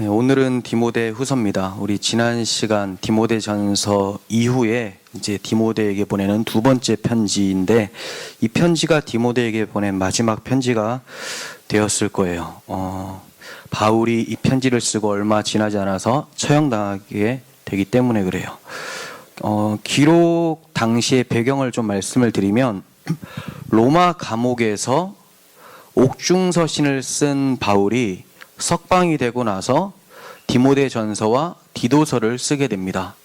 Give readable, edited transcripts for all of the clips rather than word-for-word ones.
네, 오늘은 디모데 후서입니다. 우리 지난 시간 디모데 전서 이후에 이제 디모데에게 보내는 두 번째 편지인데, 이 편지가 디모데에게 보낸 마지막 편지가 되었을 거예요. 바울이 이 편지를 쓰고 얼마 지나지 않아서 처형당하게 되기 때문에 그래요. 기록 당시의 배경을 좀 말씀을 드리면, 로마 감옥에서 옥중서신을 쓴 바울이 석방이 되고 나서 디모데 전서와 디도서를 쓰게 됩니다.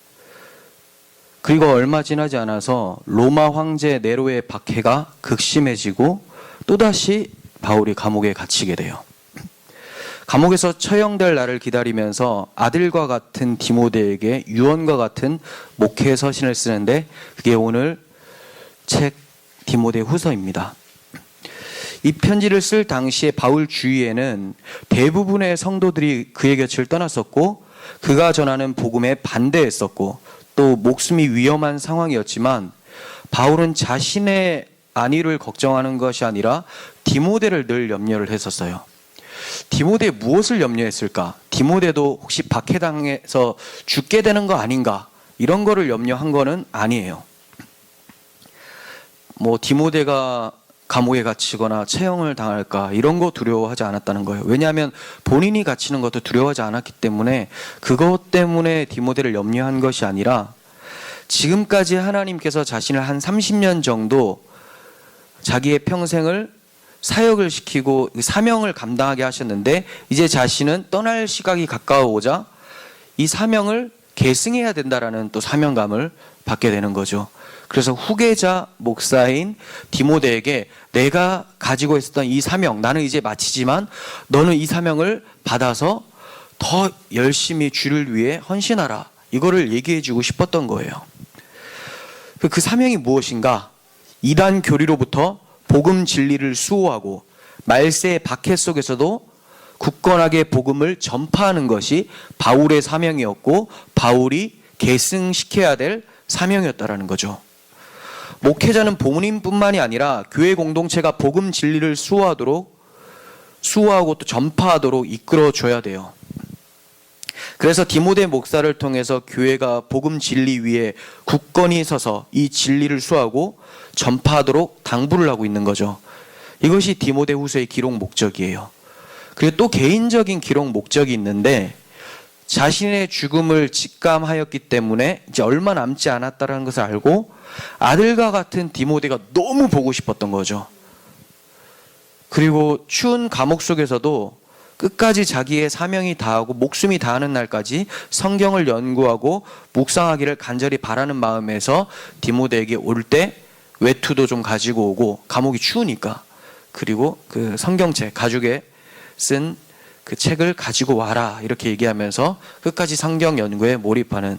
그리고 얼마 지나지 않아서 로마 황제 네로의 박해가 극심해지고 또다시 바울이 감옥에 갇히게 돼요. 감옥에서 처형될 날을 기다리면서 아들과 같은 디모데에게 유언과 같은 목회 서신을 쓰는데, 그게 오늘 책 디모데 후서입니다. 이 편지를 쓸 당시에 바울 주위에는 대부분의 성도들이 그의 곁을 떠났었고, 그가 전하는 복음에 반대했었고, 또 목숨이 위험한 상황이었지만 바울은 자신의 안위를 걱정하는 것이 아니라 디모데를 늘 염려를 했었어요. 디모데에 무엇을 염려했을까? 디모데도 혹시 박해당해서 죽게 되는 거 아닌가? 이런 거를 염려한 거는 아니에요. 디모데가 감옥에 갇히거나 처형을 당할까 이런 거 두려워하지 않았다는 거예요. 왜냐하면 본인이 갇히는 것도 두려워하지 않았기 때문에, 그것 때문에 디모데를 염려한 것이 아니라, 지금까지 하나님께서 자신을 한 30년 정도 자기의 평생을 사역을 시키고 사명을 감당하게 하셨는데, 이제 자신은 떠날 시각이 가까워오자 이 사명을 계승해야 된다라는 또 사명감을 받게 되는 거죠. 그래서 후계자 목사인 디모데에게 내가 가지고 있었던 이 사명, 나는 이제 마치지만 너는 이 사명을 받아서 더 열심히 주를 위해 헌신하라, 이거를 얘기해 주고 싶었던 거예요. 그 사명이 무엇인가? 이단 교리로부터 복음 진리를 수호하고 말세의 박해 속에서도 굳건하게 복음을 전파하는 것이 바울의 사명이었고, 바울이 계승시켜야 될 사명이었다라는 거죠. 목회자는 본인뿐만이 아니라 교회 공동체가 복음 진리를 수호하고 또 전파하도록 이끌어줘야 돼요. 그래서 디모데 목사를 통해서 교회가 복음 진리 위에 굳건히 서서 이 진리를 수호하고 전파하도록 당부를 하고 있는 거죠. 이것이 디모데 후서의 기록 목적이에요. 그리고 또 개인적인 기록 목적이 있는데, 자신의 죽음을 직감하였기 때문에 이제 얼마 남지 않았다는 것을 알고 아들과 같은 디모데가 너무 보고 싶었던 거죠. 그리고 추운 감옥 속에서도 끝까지 자기의 사명이 다하고 목숨이 다하는 날까지 성경을 연구하고 묵상하기를 간절히 바라는 마음에서 디모데에게 올 때 외투도 좀 가지고 오고, 감옥이 추우니까, 그리고 그 성경책, 가죽에 쓴 그 책을 가지고 와라, 이렇게 얘기하면서 끝까지 성경 연구에 몰입하는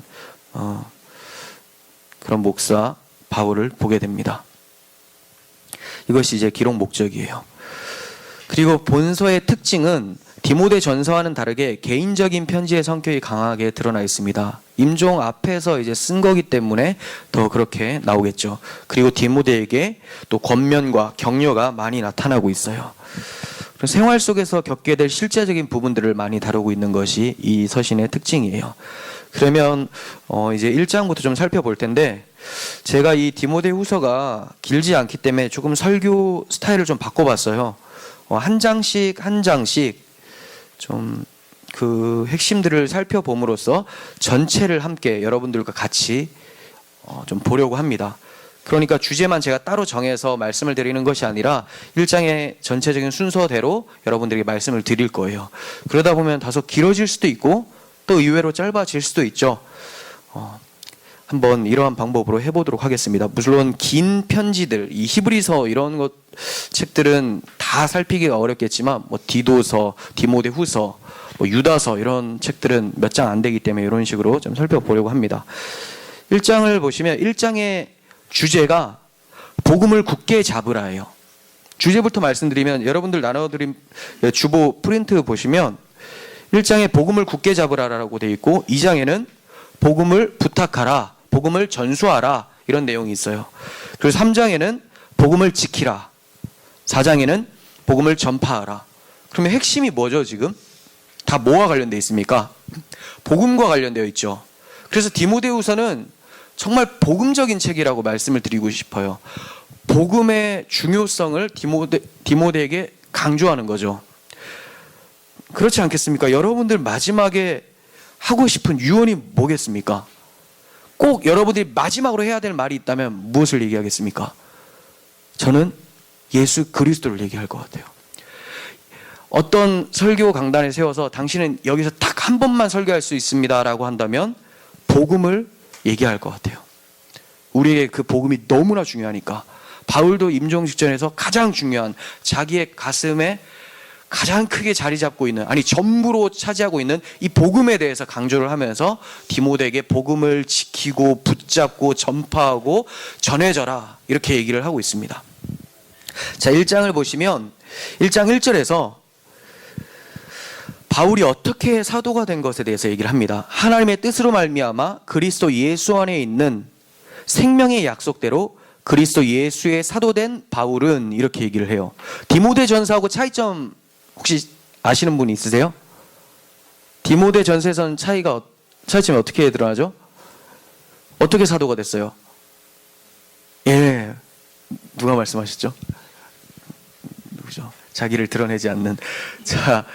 그런 목사 바울을 보게 됩니다. 이것이 이제 기록 목적이에요. 그리고 본서의 특징은 디모데 전서와는 다르게 개인적인 편지의 성격이 강하게 드러나 있습니다. 임종 앞에서 이제 쓴 거기 때문에 더 그렇게 나오겠죠. 그리고 디모데에게 또 권면과 격려가 많이 나타나고 있어요. 생활 속에서 겪게 될 실제적인 부분들을 많이 다루고 있는 것이 이 서신의 특징이에요. 그러면 이제 1장부터 좀 살펴볼 텐데, 제가 이 디모데 후서가 길지 않기 때문에 조금 설교 스타일을 좀 바꿔봤어요. 한 장씩 좀 그 핵심들을 살펴봄으로써 전체를 함께 여러분들과 같이 좀 보려고 합니다. 그러니까 주제만 제가 따로 정해서 말씀을 드리는 것이 아니라 1장의 전체적인 순서대로 여러분들에게 말씀을 드릴 거예요. 그러다 보면 다소 길어질 수도 있고 또 의외로 짧아질 수도 있죠. 한번 이러한 방법으로 해보도록 하겠습니다. 물론 긴 편지들, 이 히브리서 이런 것 책들은 다 살피기가 어렵겠지만, 디도서, 디모데 후서, 유다서 이런 책들은 몇 장 안 되기 때문에 이런 식으로 좀 살펴보려고 합니다. 1장을 보시면 1장의 주제가 복음을 굳게 잡으라예요. 주제부터 말씀드리면, 여러분들 나눠드린 주보 프린트 보시면 1장에 복음을 굳게 잡으라라고 되어 있고, 2장에는 복음을 부탁하라, 복음을 전수하라, 이런 내용이 있어요. 그리고 3장에는 복음을 지키라, 4장에는 복음을 전파하라. 그러면 핵심이 뭐죠? 지금 다 뭐와 관련되어 있습니까? 복음과 관련되어 있죠. 그래서 디모데후서는 정말 복음적인 책이라고 말씀을 드리고 싶어요. 복음의 중요성을 디모데에게 강조하는 거죠. 그렇지 않겠습니까? 여러분들 마지막에 하고 싶은 유언이 뭐겠습니까? 꼭 여러분들이 마지막으로 해야 될 말이 있다면 무엇을 얘기하겠습니까? 저는 예수 그리스도를 얘기할 것 같아요. 어떤 설교 강단에 세워서 당신은 여기서 딱 한 번만 설교할 수 있습니다 라고 한다면 복음을 얘기할 것 같아요. 우리에게 그 복음이 너무나 중요하니까. 바울도 임종 직전에서 가장 중요한, 자기의 가슴에 가장 크게 자리 잡고 있는, 아니 전부로 차지하고 있는 이 복음에 대해서 강조를 하면서 디모데에게 복음을 지키고 붙잡고 전파하고 전해져라, 이렇게 얘기를 하고 있습니다. 자, 1장을 보시면 1장 1절에서 바울이 어떻게 사도가 된 것에 대해서 얘기를 합니다. 하나님의 뜻으로 말미암아 그리스도 예수 안에 있는 생명의 약속대로 그리스도 예수의 사도된 바울은, 이렇게 얘기를 해요. 디모데 전서하고 차이점 혹시 아시는 분 있으세요? 디모데 전서에서는 차이점이 어떻게 드러나죠? 어떻게 사도가 됐어요? 예, 누가 말씀하셨죠? 누구죠? 자기를 드러내지 않는. 자,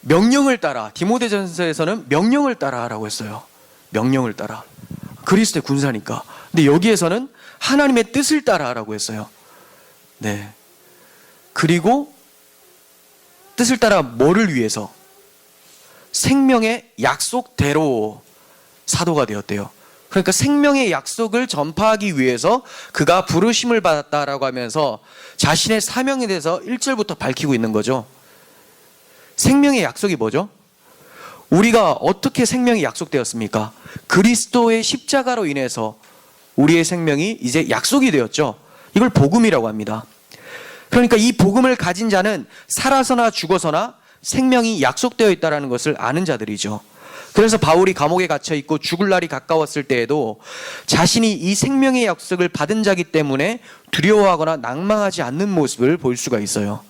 명령을 따라. 디모데 전서에서는 명령을 따라라고 했어요. 명령을 따라. 그리스도의 군사니까. 근데 여기에서는 하나님의 뜻을 따라라고 했어요. 네. 그리고 뜻을 따라 뭐를 위해서? 생명의 약속대로 사도가 되었대요. 그러니까 생명의 약속을 전파하기 위해서 그가 부르심을 받았다라고 하면서 자신의 사명에 대해서 1절부터 밝히고 있는 거죠. 생명의 약속이 뭐죠? 우리가 어떻게 생명이 약속되었습니까? 그리스도의 십자가로 인해서 우리의 생명이 이제 약속이 되었죠. 이걸 복음이라고 합니다. 그러니까 이 복음을 가진 자는 살아서나 죽어서나 생명이 약속되어 있다는 것을 아는 자들이죠. 그래서 바울이 감옥에 갇혀 있고 죽을 날이 가까웠을 때에도 자신이 이 생명의 약속을 받은 자기 때문에 두려워하거나 낭망하지 않는 모습을 볼 수가 있어요.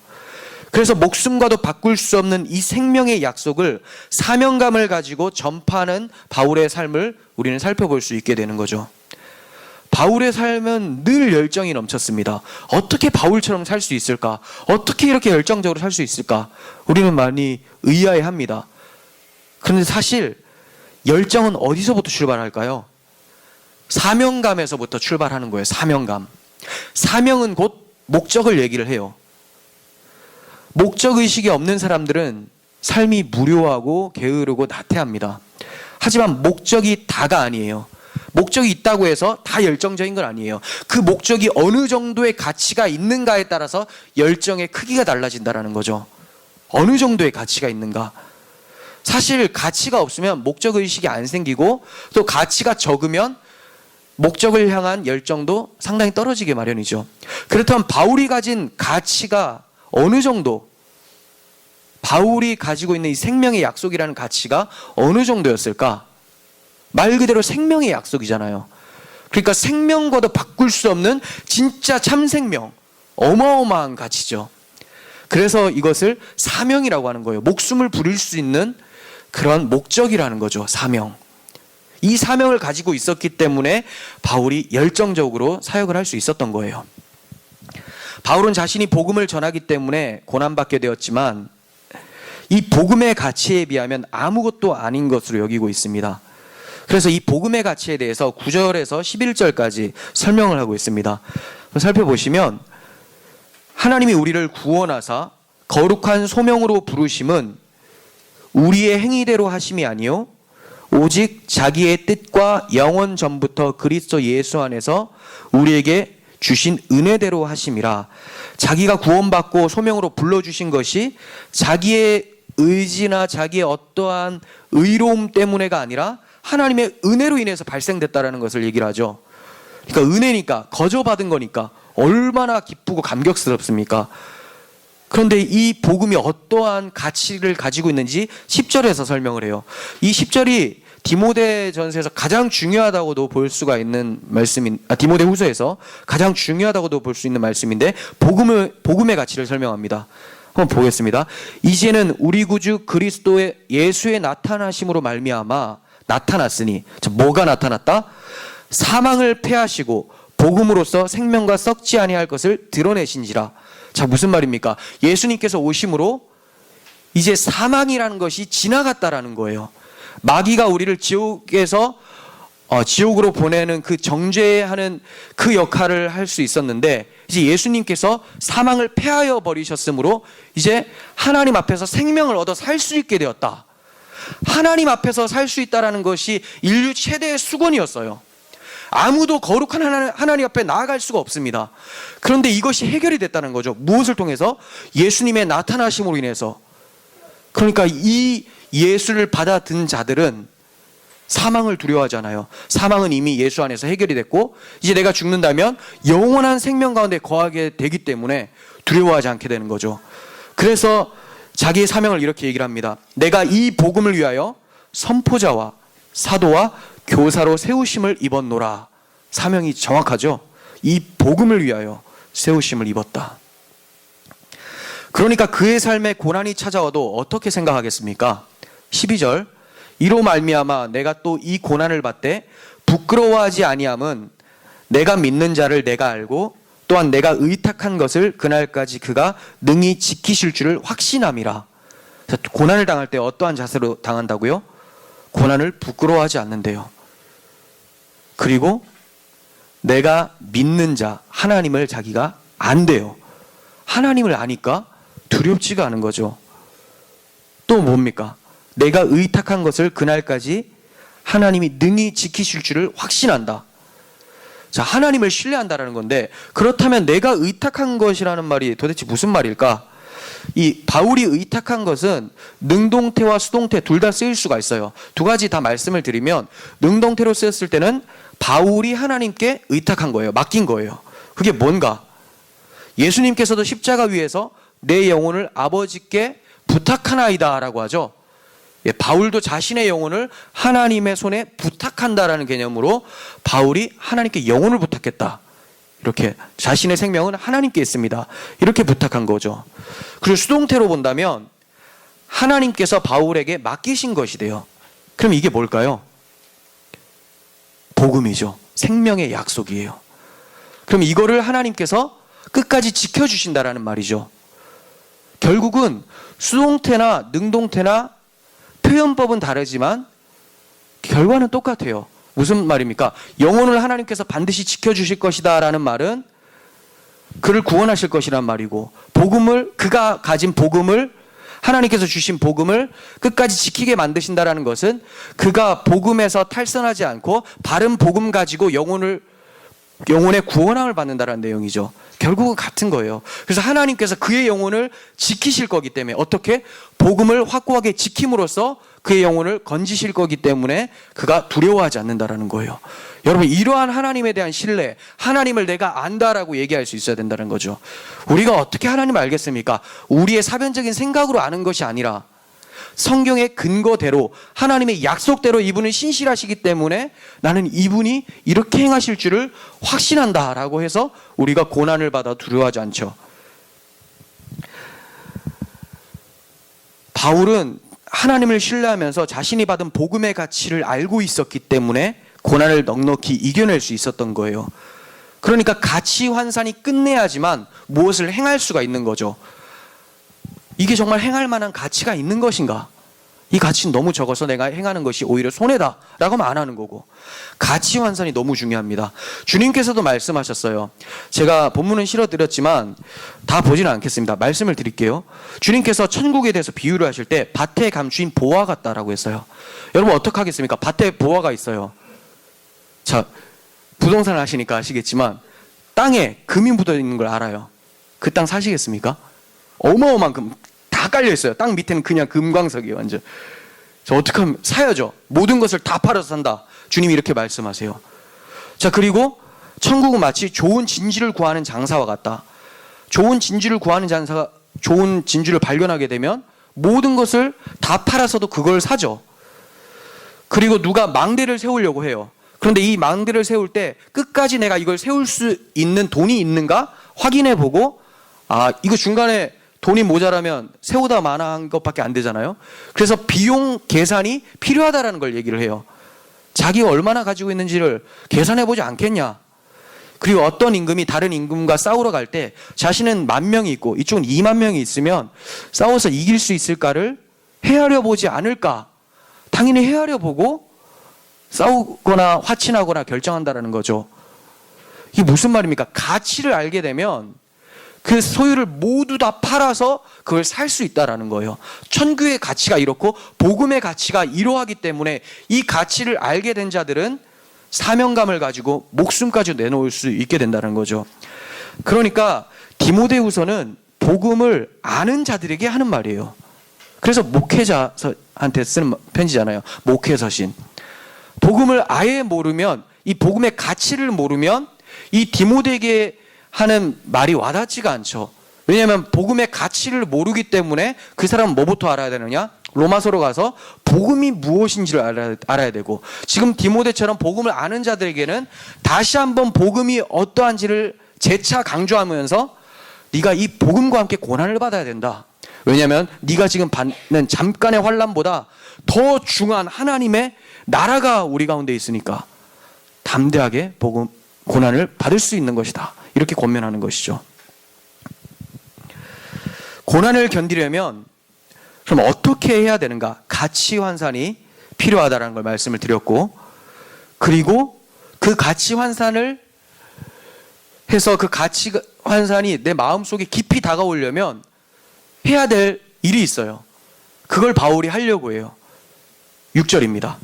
그래서 목숨과도 바꿀 수 없는 이 생명의 약속을 사명감을 가지고 전파하는 바울의 삶을 우리는 살펴볼 수 있게 되는 거죠. 바울의 삶은 늘 열정이 넘쳤습니다. 어떻게 바울처럼 살 수 있을까? 어떻게 이렇게 열정적으로 살 수 있을까? 우리는 많이 의아해합니다. 그런데 사실 열정은 어디서부터 출발할까요? 사명감에서부터 출발하는 거예요. 사명감. 사명은 곧 목적을 얘기를 해요. 목적의식이 없는 사람들은 삶이 무료하고 게으르고 나태합니다. 하지만 목적이 다가 아니에요. 목적이 있다고 해서 다 열정적인 건 아니에요. 그 목적이 어느 정도의 가치가 있는가에 따라서 열정의 크기가 달라진다는 거죠. 어느 정도의 가치가 있는가. 사실 가치가 없으면 목적의식이 안 생기고 또 가치가 적으면 목적을 향한 열정도 상당히 떨어지게 마련이죠. 그렇다면 바울이 가진 가치가 어느 정도, 바울이 가지고 있는 이 생명의 약속이라는 가치가 어느 정도였을까? 말 그대로 생명의 약속이잖아요. 그러니까 생명과도 바꿀 수 없는 진짜 참 생명, 어마어마한 가치죠. 그래서 이것을 사명이라고 하는 거예요. 목숨을 부릴 수 있는 그런 목적이라는 거죠. 사명. 이 사명을 가지고 있었기 때문에 바울이 열정적으로 사역을 할 수 있었던 거예요. 바울은 자신이 복음을 전하기 때문에 고난받게 되었지만 이 복음의 가치에 비하면 아무것도 아닌 것으로 여기고 있습니다. 그래서 이 복음의 가치에 대해서 9절에서 11절까지 설명을 하고 있습니다. 살펴보시면 하나님이 우리를 구원하사 거룩한 소명으로 부르심은 우리의 행위대로 하심이 아니요 오직 자기의 뜻과 영원 전부터 그리스도 예수 안에서 우리에게 주신 은혜대로 하심이라. 자기가 구원받고 소명으로 불러주신 것이 자기의 의지나 자기의 어떠한 의로움 때문에가 아니라 하나님의 은혜로 인해서 발생됐다라는 것을 얘기를 하죠. 그러니까 은혜니까, 거저받은 거니까 얼마나 기쁘고 감격스럽습니까? 그런데 이 복음이 어떠한 가치를 가지고 있는지 10절에서 설명을 해요. 이 10절이 디모데 전서에서 가장 중요하다고도 볼 수가 있는 디모데 후서에서 가장 중요하다고도 볼 수 있는 말씀인데 복음의 가치를 설명합니다. 한번 보겠습니다. 이제는 우리 구주 그리스도의 예수의 나타나심으로 말미암아 나타났으니, 뭐가 나타났다? 사망을 패하시고 복음으로써 생명과 썩지 아니할 것을 드러내신지라. 자, 무슨 말입니까? 예수님께서 오심으로 이제 사망이라는 것이 지나갔다라는 거예요. 마귀가 우리를 지옥으로 보내는 그 정죄하는 그 역할을 할 수 있었는데, 이제 예수님께서 사망을 패하여 버리셨으므로 이제 하나님 앞에서 생명을 얻어 살 수 있게 되었다. 하나님 앞에서 살 수 있다라는 것이 인류 최대의 수건이었어요. 아무도 거룩한 하나님 앞에 나아갈 수가 없습니다. 그런데 이것이 해결이 됐다는 거죠. 무엇을 통해서? 예수님의 나타나심으로 인해서. 그러니까 이 예수를 받아든 자들은 사망을 두려워하잖아요. 사망은 이미 예수 안에서 해결이 됐고, 이제 내가 죽는다면 영원한 생명 가운데 거하게 되기 때문에 두려워하지 않게 되는 거죠. 그래서 자기의 사명을 이렇게 얘기를 합니다. 내가 이 복음을 위하여 선포자와 사도와 교사로 세우심을 입었노라. 사명이 정확하죠. 이 복음을 위하여 세우심을 입었다. 그러니까 그의 삶에 고난이 찾아와도 어떻게 생각하겠습니까? 12절, 이로 말미암아 내가 또 이 고난을 받되 부끄러워하지 아니함은 내가 믿는 자를 내가 알고 또한 내가 의탁한 것을 그날까지 그가 능히 지키실 줄을 확신함이라. 고난을 당할 때 어떠한 자세로 당한다고요? 고난을 부끄러워하지 않는데요. 그리고 내가 믿는 자, 하나님을 자기가 안돼요. 하나님을 아니까 두렵지가 않은 거죠. 또 뭡니까? 내가 의탁한 것을 그날까지 하나님이 능히 지키실 줄을 확신한다. 자, 하나님을 신뢰한다라는 건데, 그렇다면 내가 의탁한 것이라는 말이 도대체 무슨 말일까? 이 바울이 의탁한 것은 능동태와 수동태 둘 다 쓰일 수가 있어요. 두 가지 다 말씀을 드리면, 능동태로 쓰였을 때는 바울이 하나님께 의탁한 거예요. 맡긴 거예요. 그게 뭔가? 예수님께서도 십자가 위에서 내 영혼을 아버지께 부탁하나이다 라고 하죠. 바울도 자신의 영혼을 하나님의 손에 부탁한다라는 개념으로 바울이 하나님께 영혼을 부탁했다. 이렇게 자신의 생명은 하나님께 있습니다. 이렇게 부탁한 거죠. 그리고 수동태로 본다면 하나님께서 바울에게 맡기신 것이 돼요. 그럼 이게 뭘까요? 복음이죠. 생명의 약속이에요. 그럼 이거를 하나님께서 끝까지 지켜주신다라는 말이죠. 결국은 수동태나 능동태나 표현법은 다르지만 결과는 똑같아요. 무슨 말입니까? 영혼을 하나님께서 반드시 지켜주실 것이다 라는 말은 그를 구원하실 것이란 말이고, 복음을, 그가 가진 복음을, 하나님께서 주신 복음을 끝까지 지키게 만드신다라는 것은 그가 복음에서 탈선하지 않고 바른 복음 가지고 영혼의 구원함을 받는다라는 내용이죠. 결국은 같은 거예요. 그래서 하나님께서 그의 영혼을 지키실 거기 때문에, 어떻게? 복음을 확고하게 지킴으로써 그의 영혼을 건지실 거기 때문에 그가 두려워하지 않는다라는 거예요. 여러분, 이러한 하나님에 대한 신뢰, 하나님을 내가 안다라고 얘기할 수 있어야 된다는 거죠. 우리가 어떻게 하나님을 알겠습니까? 우리의 사변적인 생각으로 아는 것이 아니라 성경의 근거대로, 하나님의 약속대로 이분은 신실하시기 때문에 나는 이분이 이렇게 행하실 줄을 확신한다라고 해서 우리가 고난을 받아 두려워하지 않죠. 바울은 하나님을 신뢰하면서 자신이 받은 복음의 가치를 알고 있었기 때문에 고난을 넉넉히 이겨낼 수 있었던 거예요. 그러니까 가치 환산이 끝내야지만 무엇을 행할 수가 있는 거죠. 이게 정말 행할 만한 가치가 있는 것인가? 이 가치는 너무 적어서 내가 행하는 것이 오히려 손해다 라고 하면 안 하는 거고, 가치 환산이 너무 중요합니다. 주님께서도 말씀하셨어요. 제가 본문은 실어드렸지만 다 보지는 않겠습니다. 말씀을 드릴게요. 주님께서 천국에 대해서 비유를 하실 때 밭에 감추인 보화 같다라고 했어요. 여러분, 어떻게 하겠습니까? 밭에 보화가 있어요. 자, 부동산을 하시니까 아시겠지만 땅에 금이 묻어 있는 걸 알아요. 그 땅 사시겠습니까? 어마어마한 금 다 깔려 있어요. 땅 밑에는 그냥 금광석이에요. 완전. 저 어떻게 하면 사야죠. 모든 것을 다 팔아서 산다. 주님이 이렇게 말씀하세요. 자, 그리고 천국은 마치 좋은 진주를 구하는 장사와 같다. 좋은 진주를 구하는 장사가 좋은 진주를 발견하게 되면 모든 것을 다 팔아서도 그걸 사죠. 그리고 누가 망대를 세우려고 해요. 그런데 이 망대를 세울 때 끝까지 내가 이걸 세울 수 있는 돈이 있는가 확인해 보고, 아, 이거 중간에 돈이 모자라면 새우다 마나한 것밖에 안 되잖아요. 그래서 비용 계산이 필요하다라는 걸 얘기를 해요. 자기가 얼마나 가지고 있는지를 계산해보지 않겠냐. 그리고 어떤 임금이 다른 임금과 싸우러 갈 때 자신은 10,000명이 있고 이쪽은 20,000명이 있으면 싸워서 이길 수 있을까를 헤아려 보지 않을까. 당연히 헤아려 보고 싸우거나 화친하거나 결정한다라는 거죠. 이게 무슨 말입니까? 가치를 알게 되면 그 소유를 모두 다 팔아서 그걸 살 수 있다라는 거예요. 천국의 가치가 이렇고 복음의 가치가 이러하기 때문에 이 가치를 알게 된 자들은 사명감을 가지고 목숨까지 내놓을 수 있게 된다는 거죠. 그러니까 디모데후서는 복음을 아는 자들에게 하는 말이에요. 그래서 목회자한테 쓰는 편지잖아요. 목회서신. 복음을 아예 모르면, 이 복음의 가치를 모르면 이 디모데에게 하는 말이 와닿지가 않죠. 왜냐하면 복음의 가치를 모르기 때문에 그 사람은 뭐부터 알아야 되느냐? 로마서로 가서 복음이 무엇인지를 알아야 되고, 지금 디모데처럼 복음을 아는 자들에게는 다시 한번 복음이 어떠한지를 재차 강조하면서 네가 이 복음과 함께 고난을 받아야 된다. 왜냐하면 네가 지금 받는 잠깐의 환난보다 더 중한 하나님의 나라가 우리 가운데 있으니까 담대하게 복음 고난을 받을 수 있는 것이다. 이렇게 권면하는 것이죠. 고난을 견디려면 그럼 어떻게 해야 되는가? 가치 환산이 필요하다는 걸 말씀을 드렸고, 그리고 그 가치 환산을 해서 그 가치 환산이 내 마음속에 깊이 다가오려면 해야 될 일이 있어요. 그걸 바울이 하려고 해요. 6절입니다.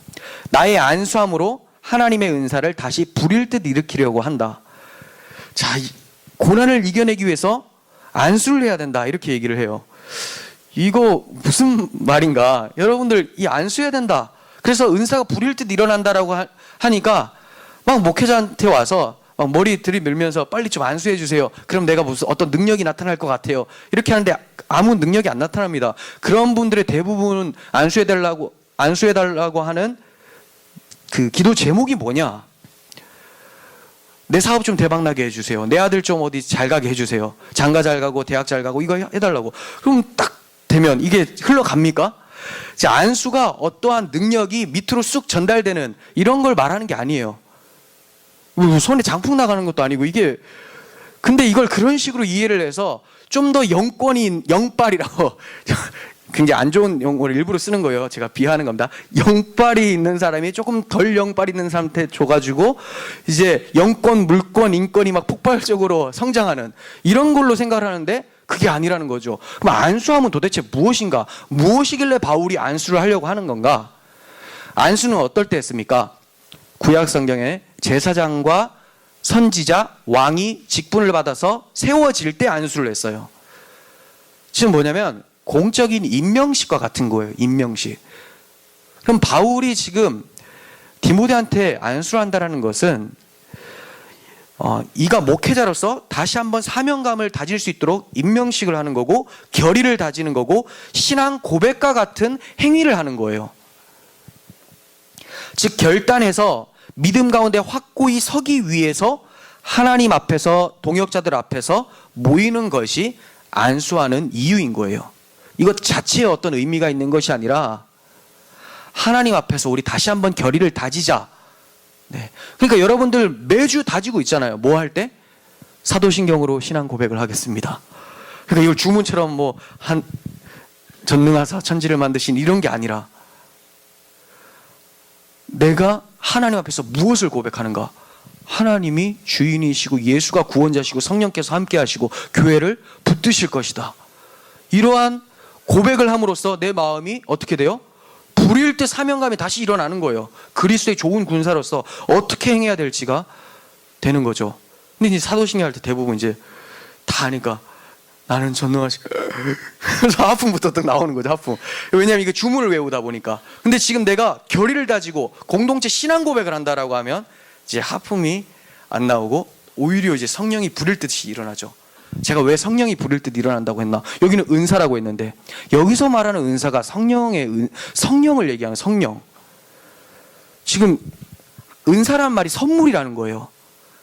나의 안수함으로 하나님의 은사를 다시 불일 듯 일으키려고 한다. 자, 고난을 이겨내기 위해서 안수를 해야 된다. 이렇게 얘기를 해요. 이거 무슨 말인가? 여러분들, 이 안수해야 된다. 그래서 은사가 불일 듯 일어난다라고 하니까 막 목회자한테 와서 막 머리 들이밀면서 빨리 좀 안수해 주세요. 그럼 내가 무슨 어떤 능력이 나타날 것 같아요. 이렇게 하는데 아무 능력이 안 나타납니다. 그런 분들의 대부분은 안수해 달라고 하는 그 기도 제목이 뭐냐? 내 사업 좀 대박나게 해주세요. 내 아들 좀 어디 잘 가게 해주세요. 장가 잘 가고 대학 잘 가고 이거 해달라고. 그럼 딱 되면 이게 흘러갑니까? 안수가 어떠한 능력이 밑으로 쑥 전달되는 이런 걸 말하는 게 아니에요. 손에 장풍 나가는 것도 아니고 이게, 근데 이걸 그런 식으로 이해를 해서 좀 더 영권인 영빨이라고 굉장히 안 좋은 용어를 일부러 쓰는 거예요. 제가 비하하는 겁니다. 영빨이 있는 사람이 조금 덜 영빨 있는 사람한테 줘가지고 이제 영권, 물권, 인권이 막 폭발적으로 성장하는 이런 걸로 생각을 하는데 그게 아니라는 거죠. 그럼 안수하면 도대체 무엇인가? 무엇이길래 바울이 안수를 하려고 하는 건가? 안수는 어떨 때 했습니까? 구약 성경에 제사장과 선지자, 왕이 직분을 받아서 세워질 때 안수를 했어요. 지금 뭐냐면 공적인 임명식과 같은 거예요. 임명식. 그럼 바울이 지금 디모데한테 안수를 한다는 것은 이가 목회자로서 다시 한번 사명감을 다질 수 있도록 임명식을 하는 거고, 결의를 다지는 거고, 신앙 고백과 같은 행위를 하는 거예요. 즉 결단해서 믿음 가운데 확고히 서기 위해서 하나님 앞에서, 동역자들 앞에서 모이는 것이 안수하는 이유인 거예요. 이것 자체에 어떤 의미가 있는 것이 아니라 하나님 앞에서 우리 다시 한번 결의를 다지자. 네. 그러니까 여러분들 매주 다지고 있잖아요. 뭐 할 때? 사도신경으로 신앙 고백을 하겠습니다. 그러니까 이걸 주문처럼 뭐 한 전능하사 천지를 만드신 이런 게 아니라 내가 하나님 앞에서 무엇을 고백하는가? 하나님이 주인이시고 예수가 구원자시고 성령께서 함께 하시고 교회를 붙드실 것이다. 이러한 고백을 함으로써 내 마음이 어떻게 돼요? 불일 때 사명감이 다시 일어나는 거예요. 그리스도의 좋은 군사로서 어떻게 행해야 될지가 되는 거죠. 근데 이제 사도신경 할 때 대부분 이제 다 하니까 나는 전능하시고 그래서 하품부터 딱 나오는 거죠. 하품. 왜냐하면 이게 주문을 외우다 보니까. 근데 지금 내가 결의를 다지고 공동체 신앙 고백을 한다라고 하면 이제 하품이 안 나오고 오히려 이제 성령이 부릴 듯이 일어나죠. 제가 왜 성령이 부릴 듯 일어난다고 했나? 여기는 은사라고 했는데 여기서 말하는 은사가 성령을 얘기하는 성령. 지금 은사란 말이 선물이라는 거예요.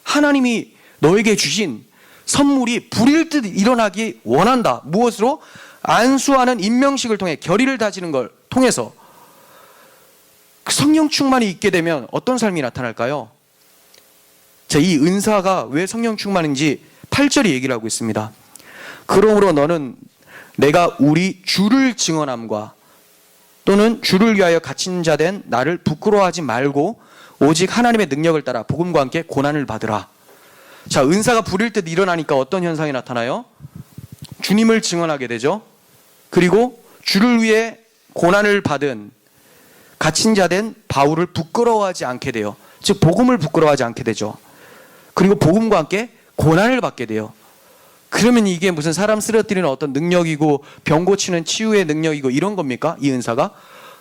하나님이 너에게 주신 선물이 불일 듯 일어나기 원한다. 무엇으로? 안수하는 임명식을 통해 결의를 다지는 걸 통해서 성령 충만이 있게 되면 어떤 삶이 나타날까요? 자, 이 은사가 왜 성령 충만인지 8절이 얘기를 하고 있습니다. 그러므로 너는 내가 우리 주를 증언함과 또는 주를 위하여 갇힌 자 된 나를 부끄러워하지 말고 오직 하나님의 능력을 따라 복음과 함께 고난을 받으라. 자, 은사가 불일 듯 일어나니까 어떤 현상이 나타나요? 주님을 증언하게 되죠. 그리고 주를 위해 고난을 받은 갇힌 자 된 바울을 부끄러워하지 않게 돼요. 즉 복음을 부끄러워하지 않게 되죠. 그리고 복음과 함께 고난을 받게 돼요. 그러면 이게 무슨 사람 쓰러뜨리는 어떤 능력이고 병 고치는 치유의 능력이고 이런 겁니까? 이 은사가?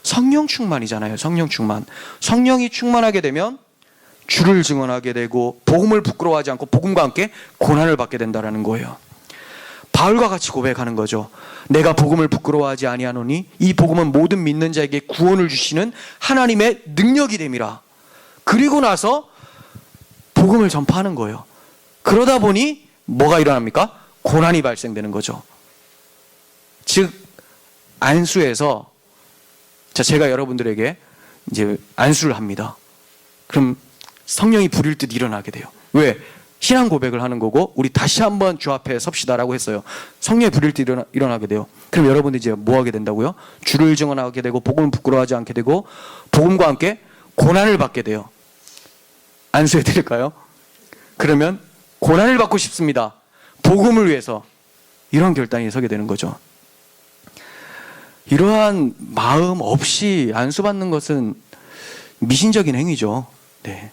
성령 충만이잖아요. 성령 충만. 성령이 충만하게 되면 주를 증언하게 되고 복음을 부끄러워하지 않고 복음과 함께 고난을 받게 된다는 거예요. 바울과 같이 고백하는 거죠. 내가 복음을 부끄러워하지 아니하노니 이 복음은 모든 믿는 자에게 구원을 주시는 하나님의 능력이 됨이라. 그리고 나서 복음을 전파하는 거예요. 그러다 보니 뭐가 일어납니까? 고난이 발생되는 거죠. 즉 안수에서 제가 여러분들에게 이제 안수를 합니다. 그럼 성령이 불일 듯 일어나게 돼요. 왜? 신앙 고백을 하는 거고 우리 다시 한번 주 앞에 섭시다라고 했어요. 성령이 불일 듯 일어나게 돼요. 그럼 여러분들이 이제 뭐 하게 된다고요? 주를 증언하게 되고 복음을 부끄러워하지 않게 되고 복음과 함께 고난을 받게 돼요. 안수해 드릴까요? 그러면 고난을 받고 싶습니다. 복음을 위해서. 이런 결단이 서게 되는 거죠. 이러한 마음 없이 안수받는 것은 미신적인 행위죠. 네.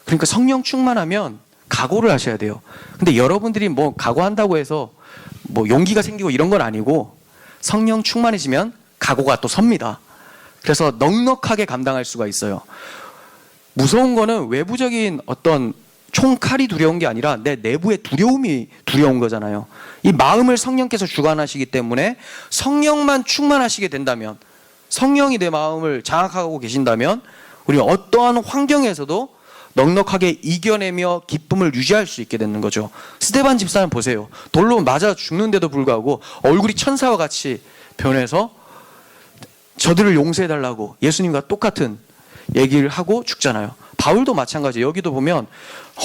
그러니까 성령 충만하면 각오를 하셔야 돼요. 근데 여러분들이 뭐 각오한다고 해서 뭐 용기가 생기고 이런 건 아니고 성령 충만해지면 각오가 또 섭니다. 그래서 넉넉하게 감당할 수가 있어요. 무서운 거는 외부적인 어떤 총칼이 두려운 게 아니라 내 내부의 두려움이 두려운 거잖아요. 이 마음을 성령께서 주관하시기 때문에 성령만 충만하시게 된다면, 성령이 내 마음을 장악하고 계신다면 우리는 어떠한 환경에서도 넉넉하게 이겨내며 기쁨을 유지할 수 있게 되는 거죠. 스데반 집사는 보세요. 돌로 맞아 죽는데도 불구하고 얼굴이 천사와 같이 변해서 저들을 용서해달라고 예수님과 똑같은 얘기를 하고 죽잖아요. 바울도 마찬가지예요. 여기도 보면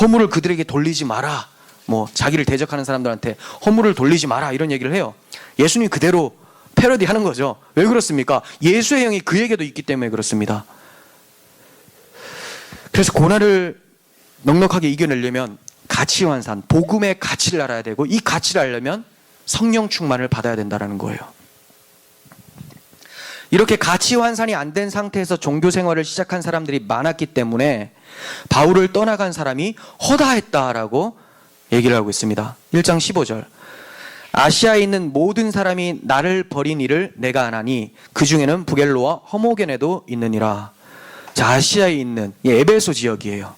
허물을 그들에게 돌리지 마라. 뭐 자기를 대적하는 사람들한테 허물을 돌리지 마라 이런 얘기를 해요. 예수님이 그대로 패러디하는 거죠. 왜 그렇습니까? 예수의 영이 그에게도 있기 때문에 그렇습니다. 그래서 고난을 넉넉하게 이겨내려면 가치 환산, 복음의 가치를 알아야 되고 이 가치를 알려면 성령 충만을 받아야 된다는 거예요. 이렇게 가치 환산이 안 된 상태에서 종교 생활을 시작한 사람들이 많았기 때문에 바울을 떠나간 사람이 허다했다라고 얘기를 하고 있습니다. 1장 15절. 아시아에 있는 모든 사람이 나를 버린 일을 내가 아나니 그 중에는 부겔로와 허모게네도 있느니라. 자, 아시아에 있는 에베소 지역이에요.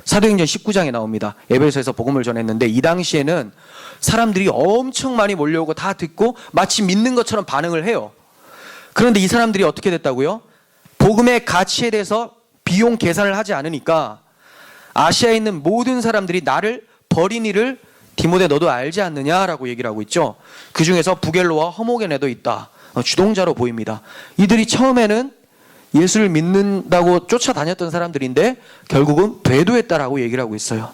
사도행전 19장에 나옵니다. 에베소에서 복음을 전했는데 이 당시에는 사람들이 엄청 많이 몰려오고 다 듣고 마치 믿는 것처럼 반응을 해요. 그런데 이 사람들이 어떻게 됐다고요? 복음의 가치에 대해서 비용 계산을 하지 않으니까 아시아에 있는 모든 사람들이 나를 버린 일을 디모데 너도 알지 않느냐라고 얘기를 하고 있죠. 그 중에서 부겔로와 허모게네도 있다. 주동자로 보입니다. 이들이 처음에는 예수를 믿는다고 쫓아다녔던 사람들인데 결국은 배도했다라고 얘기를 하고 있어요.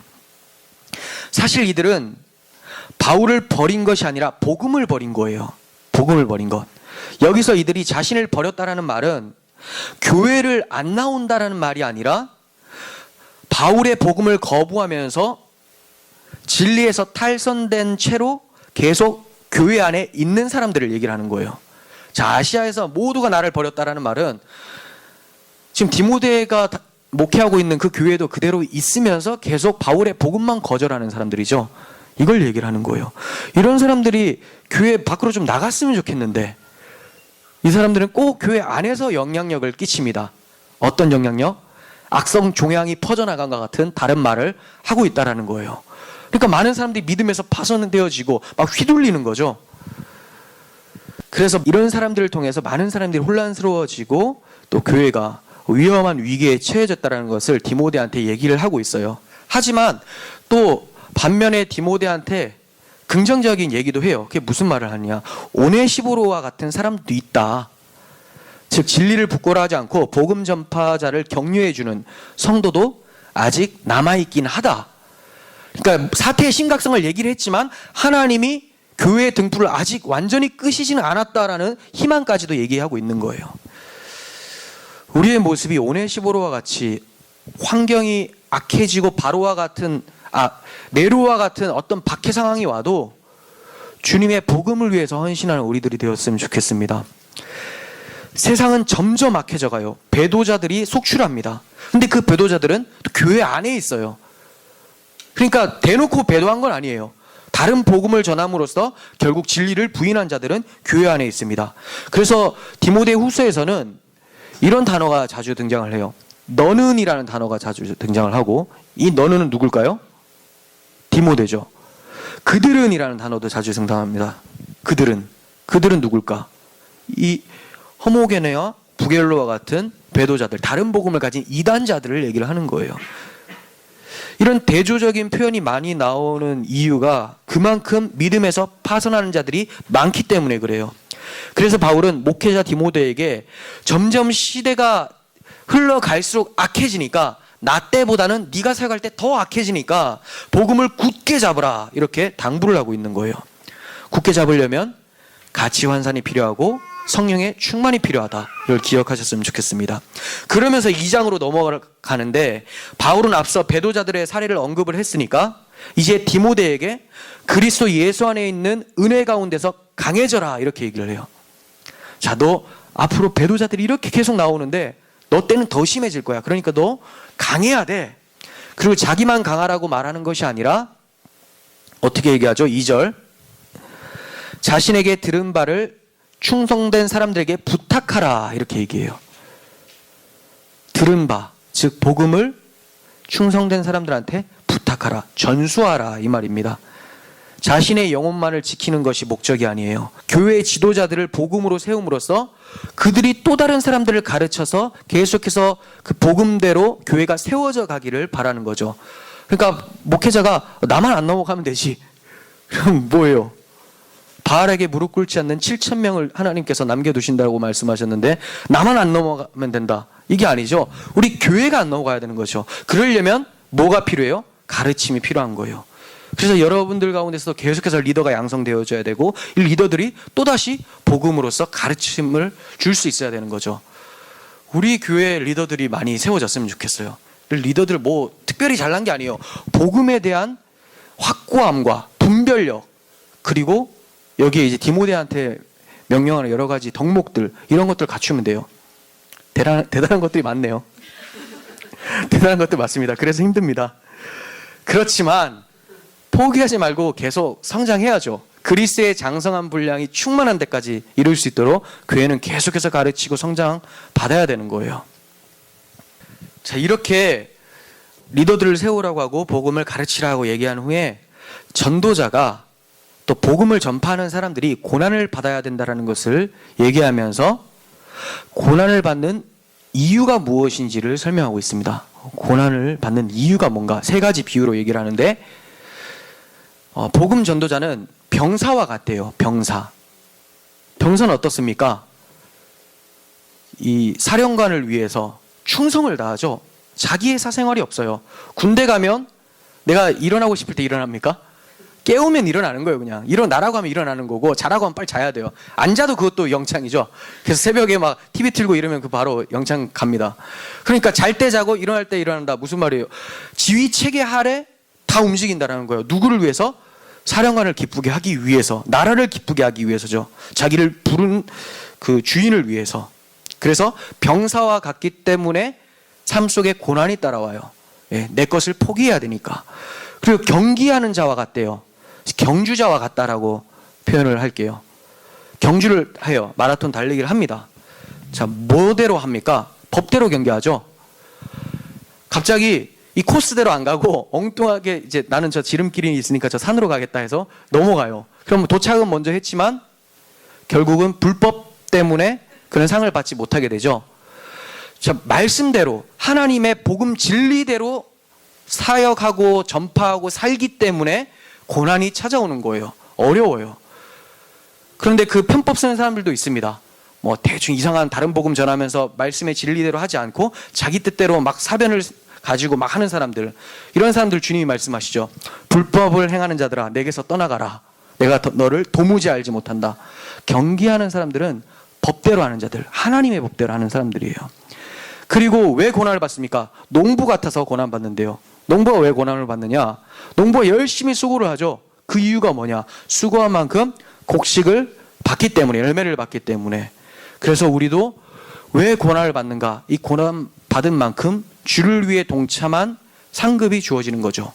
사실 이들은 바울을 버린 것이 아니라 복음을 버린 거예요. 복음을 버린 것. 여기서 이들이 자신을 버렸다라는 말은 교회를 안 나온다라는 말이 아니라 바울의 복음을 거부하면서 진리에서 탈선된 채로 계속 교회 안에 있는 사람들을 얘기를 하는 거예요. 자, 아시아에서 모두가 나를 버렸다라는 말은 지금 디모데가 목회하고 있는 그 교회도 그대로 있으면서 계속 바울의 복음만 거절하는 사람들이죠. 이걸 얘기를 하는 거예요. 이런 사람들이 교회 밖으로 좀 나갔으면 좋겠는데 이 사람들은 꼭 교회 안에서 영향력을 끼칩니다. 어떤 영향력? 악성 종양이 퍼져나간 것 같은 다른 말을 하고 있다는 거예요. 그러니까 많은 사람들이 믿음에서 파손되어지고 막 휘둘리는 거죠. 그래서 이런 사람들을 통해서 많은 사람들이 혼란스러워지고 또 교회가 위험한 위기에 처해졌다는 것을 디모데한테 얘기를 하고 있어요. 하지만 또 반면에 디모데한테 긍정적인 얘기도 해요. 그게 무슨 말을 하느냐. 오네시보로와 같은 사람도 있다. 즉 진리를 부끄러워하지 않고 복음 전파자를 격려해주는 성도도 아직 남아있긴 하다. 그러니까 사태의 심각성을 얘기를 했지만 하나님이 교회의 등불을 아직 완전히 끄시지는 않았다라는 희망까지도 얘기하고 있는 거예요. 우리의 모습이 오네시보로와 같이 환경이 악해지고 네로와 같은 어떤 박해 상황이 와도 주님의 복음을 위해서 헌신하는 우리들이 되었으면 좋겠습니다. 세상은 점점 악해져 가요. 배도자들이 속출합니다. 근데 그 배도자들은 또 교회 안에 있어요. 그러니까 대놓고 배도한 건 아니에요. 다른 복음을 전함으로써 결국 진리를 부인한 자들은 교회 안에 있습니다. 그래서 디모데 후서에서는 이런 단어가 자주 등장을 해요. 너는이라는 단어가 자주 등장을 하고, 이 너는은 누굴까요? 디모데죠. 그들은이라는 단어도 자주 등장합니다. 그들은 누굴까? 이 허모게네와 부겔로와 같은 배도자들, 다른 복음을 가진 이단자들을 얘기를 하는 거예요. 이런 대조적인 표현이 많이 나오는 이유가 그만큼 믿음에서 파선하는 자들이 많기 때문에 그래요. 그래서 바울은 목회자 디모데에게 점점 시대가 흘러갈수록 악해지니까 나 때보다는 네가 살아갈 때 더 악해지니까 복음을 굳게 잡으라, 이렇게 당부를 하고 있는 거예요. 굳게 잡으려면 가치 환산이 필요하고 성령의 충만이 필요하다. 이걸 기억하셨으면 좋겠습니다. 그러면서 2장으로 넘어가는데 바울은 앞서 배도자들의 사례를 언급을 했으니까 이제 디모데에게 그리스도 예수 안에 있는 은혜 가운데서 강해져라, 이렇게 얘기를 해요. 자, 너 앞으로 배도자들이 이렇게 계속 나오는데 너 때는 더 심해질 거야. 그러니까 너 강해야 돼. 그리고 자기만 강하라고 말하는 것이 아니라 어떻게 얘기하죠? 2절, 자신에게 들은 바를 충성된 사람들에게 부탁하라, 이렇게 얘기해요. 들은 바, 즉 복음을 충성된 사람들한테 부탁하라, 전수하라, 이 말입니다. 자신의 영혼만을 지키는 것이 목적이 아니에요. 교회의 지도자들을 복음으로 세움으로써 그들이 또 다른 사람들을 가르쳐서 계속해서 그 복음대로 교회가 세워져 가기를 바라는 거죠. 그러니까 목회자가 나만 안 넘어가면 되지, 그럼 뭐예요? 바알에게 무릎 꿇지 않는 7,000명을 하나님께서 남겨두신다고 말씀하셨는데 나만 안 넘어가면 된다, 이게 아니죠. 우리 교회가 안 넘어가야 되는 거죠. 그러려면 뭐가 필요해요? 가르침이 필요한 거예요. 그래서 여러분들 가운데서 계속해서 리더가 양성되어져야 되고, 이 리더들이 또다시 복음으로써 가르침을 줄 수 있어야 되는 거죠. 우리 교회 리더들이 많이 세워졌으면 좋겠어요. 리더들 뭐 특별히 잘난 게 아니에요. 복음에 대한 확고함과 분별력, 그리고 여기에 이제 디모데한테 명령하는 여러 가지 덕목들, 이런 것들을 갖추면 돼요. 대단한 것들이 많네요. 대단한 것들 맞습니다. 그래서 힘듭니다. 그렇지만 포기하지 말고 계속 성장해야죠. 그리스의 장성한 분량이 충만한 데까지 이룰 수 있도록 교회는 계속해서 가르치고 성장 받아야 되는 거예요. 자, 이렇게 리더들을 세우라고 하고 복음을 가르치라고 얘기한 후에 전도자가 또 복음을 전파하는 사람들이 고난을 받아야 된다는 것을 얘기하면서 고난을 받는 이유가 무엇인지를 설명하고 있습니다. 고난을 받는 이유가 뭔가 3가지 비유로 얘기를 하는데, 복음 전도자는 병사와 같대요. 병사는 어떻습니까? 이 사령관을 위해서 충성을 다하죠. 자기의 사생활이 없어요. 군대 가면 내가 일어나고 싶을 때 일어납니까? 깨우면 일어나는 거예요. 그냥 일어나라고 하면 일어나는 거고, 자라고 하면 빨리 자야 돼요. 안 자도 그것도 영창이죠. 그래서 새벽에 막 TV 틀고 이러면 그 바로 영창 갑니다. 그러니까 잘 때 자고 일어날 때 일어난다, 무슨 말이에요? 지휘 체계 아래 다 움직인다라는 거예요. 누구를 위해서? 사령관을 기쁘게 하기 위해서, 나라를 기쁘게 하기 위해서죠. 자기를 부른 그 주인을 위해서. 그래서 병사와 같기 때문에 삶 속에 고난이 따라와요. 내 것을 포기해야 되니까. 그리고 경기하는 자와 같대요. 경주자와 같다라고 표현을 할게요. 경주를 해요. 마라톤 달리기를 합니다. 자, 뭐대로 합니까? 법대로 경기하죠. 갑자기 이 코스대로 안 가고 엉뚱하게 이제 나는 저 지름길이 있으니까 저 산으로 가겠다 해서 넘어가요. 그럼 도착은 먼저 했지만 결국은 불법 때문에 그런 상을 받지 못하게 되죠. 자, 말씀대로 하나님의 복음 진리대로 사역하고 전파하고 살기 때문에 고난이 찾아오는 거예요. 어려워요. 그런데 그 편법 쓰는 사람들도 있습니다. 뭐 대충 이상한 다른 복음 전하면서 말씀의 진리대로 하지 않고 자기 뜻대로 막 사변을 가지고 막 하는 사람들, 이런 사람들 주님이 말씀하시죠. 불법을 행하는 자들아 내게서 떠나가라. 내가 너를 도무지 알지 못한다. 경계하는 사람들은 법대로 하는 자들, 하나님의 법대로 하는 사람들이에요. 그리고 왜 고난을 받습니까? 농부 같아서 고난 받는데요. 농부가 왜 고난을 받느냐? 농부가 열심히 수고를 하죠. 그 이유가 뭐냐? 수고한 만큼 곡식을 받기 때문에, 열매를 받기 때문에. 그래서 우리도 왜 고난을 받는가? 이 고난 받은 만큼 주를 위해 동참한 상급이 주어지는 거죠.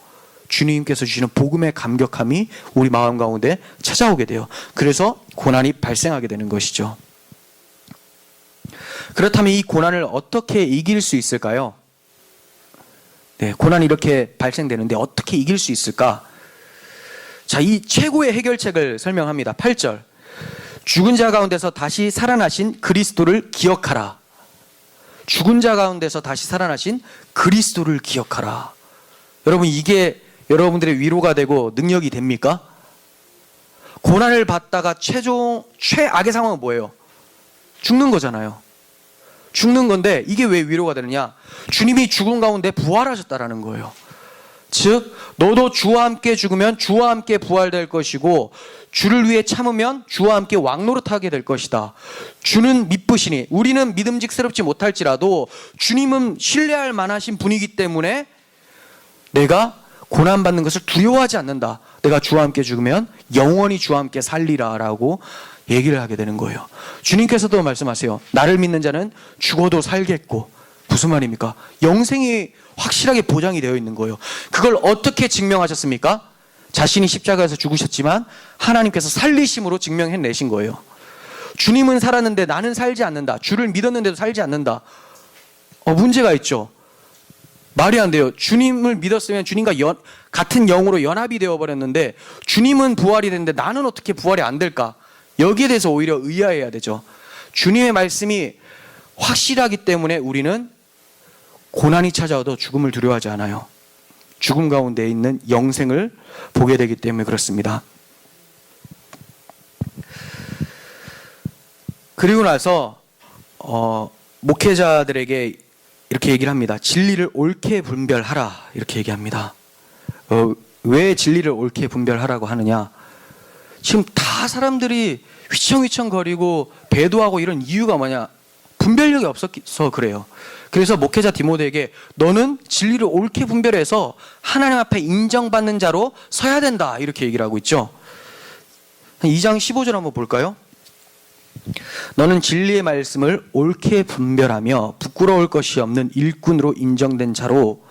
주님께서 주시는 복음의 감격함이 우리 마음 가운데 찾아오게 돼요. 그래서 고난이 발생하게 되는 것이죠. 그렇다면 이 고난을 어떻게 이길 수 있을까요? 네, 고난이 이렇게 발생되는데 어떻게 이길 수 있을까? 자, 이 최고의 해결책을 설명합니다. 8절. 죽은 자 가운데서 다시 살아나신 그리스도를 기억하라. 죽은 자 가운데서 다시 살아나신 그리스도를 기억하라. 여러분, 이게 여러분들의 위로가 되고 능력이 됩니까? 고난을 받다가 최악의 상황은 뭐예요? 죽는 거잖아요. 죽는 건데 이게 왜 위로가 되느냐? 주님이 죽은 가운데 부활하셨다라는 거예요. 즉 너도 주와 함께 죽으면 주와 함께 부활될 것이고 주를 위해 참으면 주와 함께 왕노릇하게 될 것이다. 주는 미쁘시니 우리는 믿음직스럽지 못할지라도 주님은 신뢰할 만하신 분이기 때문에 내가 고난받는 것을 두려워하지 않는다. 내가 주와 함께 죽으면 영원히 주와 함께 살리라 라고 얘기를 하게 되는 거예요. 주님께서도 말씀하세요. 나를 믿는 자는 죽어도 살겠고. 무슨 말입니까? 영생이 확실하게 보장이 되어 있는 거예요. 그걸 어떻게 증명하셨습니까? 자신이 십자가에서 죽으셨지만 하나님께서 살리심으로 증명해내신 거예요. 주님은 살았는데 나는 살지 않는다. 주를 믿었는데도 살지 않는다. 문제가 있죠. 말이 안 돼요. 주님을 믿었으면 주님과 같은 영으로 연합이 되어버렸는데 주님은 부활이 됐는데 나는 어떻게 부활이 안 될까? 여기에 대해서 오히려 의아해야 되죠. 주님의 말씀이 확실하기 때문에 우리는 고난이 찾아와도 죽음을 두려워하지 않아요. 죽음 가운데 있는 영생을 보게 되기 때문에 그렇습니다. 그리고 나서 목회자들에게 이렇게 얘기를 합니다. 진리를 옳게 분별하라 이렇게 얘기합니다. 왜 진리를 옳게 분별하라고 하느냐? 지금 다 사람들이 휘청휘청거리고 배도하고 이런 이유가 뭐냐? 분별력이 없어서 그래요. 그래서 목회자 디모데에게 너는 진리를 옳게 분별해서 하나님 앞에 인정받는 자로 서야 된다 이렇게 얘기를 하고 있죠. 2장 15절 한번 볼까요? 너는 진리의 말씀을 옳게 분별하며 부끄러울 것이 없는 일꾼으로 인정된 자로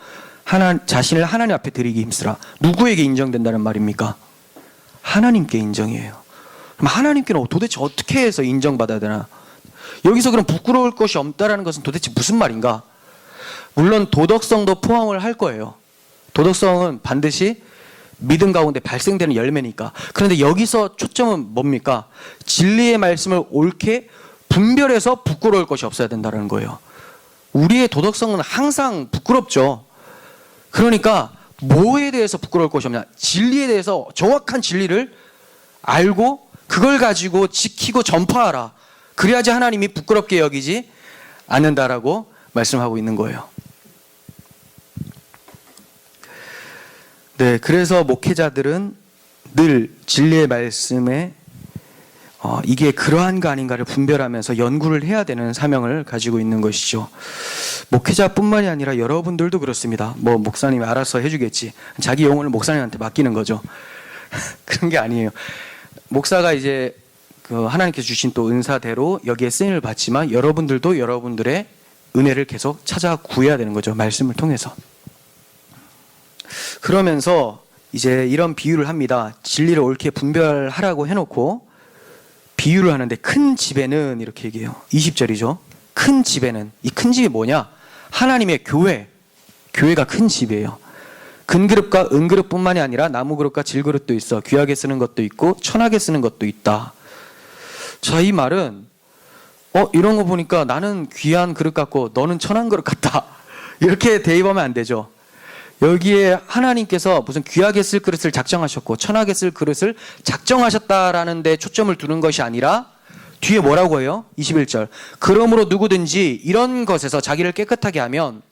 자신을 하나님 앞에 드리기 힘쓰라. 누구에게 인정된다는 말입니까? 하나님께 인정이에요. 그럼 하나님께는 도대체 어떻게 해서 인정받아야 되나? 여기서 그럼 부끄러울 것이 없다라는 것은 도대체 무슨 말인가? 물론 도덕성도 포함을 할 거예요. 도덕성은 반드시 믿음 가운데 발생되는 열매니까. 그런데 여기서 초점은 뭡니까? 진리의 말씀을 옳게 분별해서 부끄러울 것이 없어야 된다는 거예요. 우리의 도덕성은 항상 부끄럽죠. 그러니까 뭐에 대해서 부끄러울 것이 없냐? 진리에 대해서 정확한 진리를 알고 그걸 가지고 지키고 전파하라. 그래야지 하나님이 부끄럽게 여기지 않는다라고 말씀하고 있는 거예요. 네, 그래서 목회자들은 늘 진리의 말씀에 이게 그러한가 아닌가를 분별하면서 연구를 해야 되는 사명을 가지고 있는 것이죠. 목회자뿐만이 아니라 여러분들도 그렇습니다. 뭐 목사님이 알아서 해주겠지. 자기 영혼을 목사님한테 맡기는 거죠. 그런 게 아니에요. 목사가 이제 하나님께서 주신 또 은사대로 여기에 쓰임을 받지만 여러분들도 여러분들의 은혜를 계속 찾아 구해야 되는 거죠. 말씀을 통해서. 그러면서 이제 이런 비유를 합니다. 진리를 옳게 분별하라고 해놓고 비유를 하는데 큰 집에는 이렇게 얘기해요. 20절이죠. 큰 집에는, 이 큰 집이 뭐냐? 하나님의 교회가 큰 집이에요. 금그릇과 은그릇뿐만이 아니라 나무그릇과 질그릇도 있어. 귀하게 쓰는 것도 있고 천하게 쓰는 것도 있다. 자, 이 말은 이런 거 보니까 나는 귀한 그릇 같고 너는 천한 그릇 같다. 이렇게 대입하면 안 되죠. 여기에 하나님께서 무슨 귀하게 쓸 그릇을 작정하셨고 천하게 쓸 그릇을 작정하셨다라는 데 초점을 두는 것이 아니라 뒤에 뭐라고 해요? 21절. 그러므로 누구든지 이런 것에서 자기를 깨끗하게 하면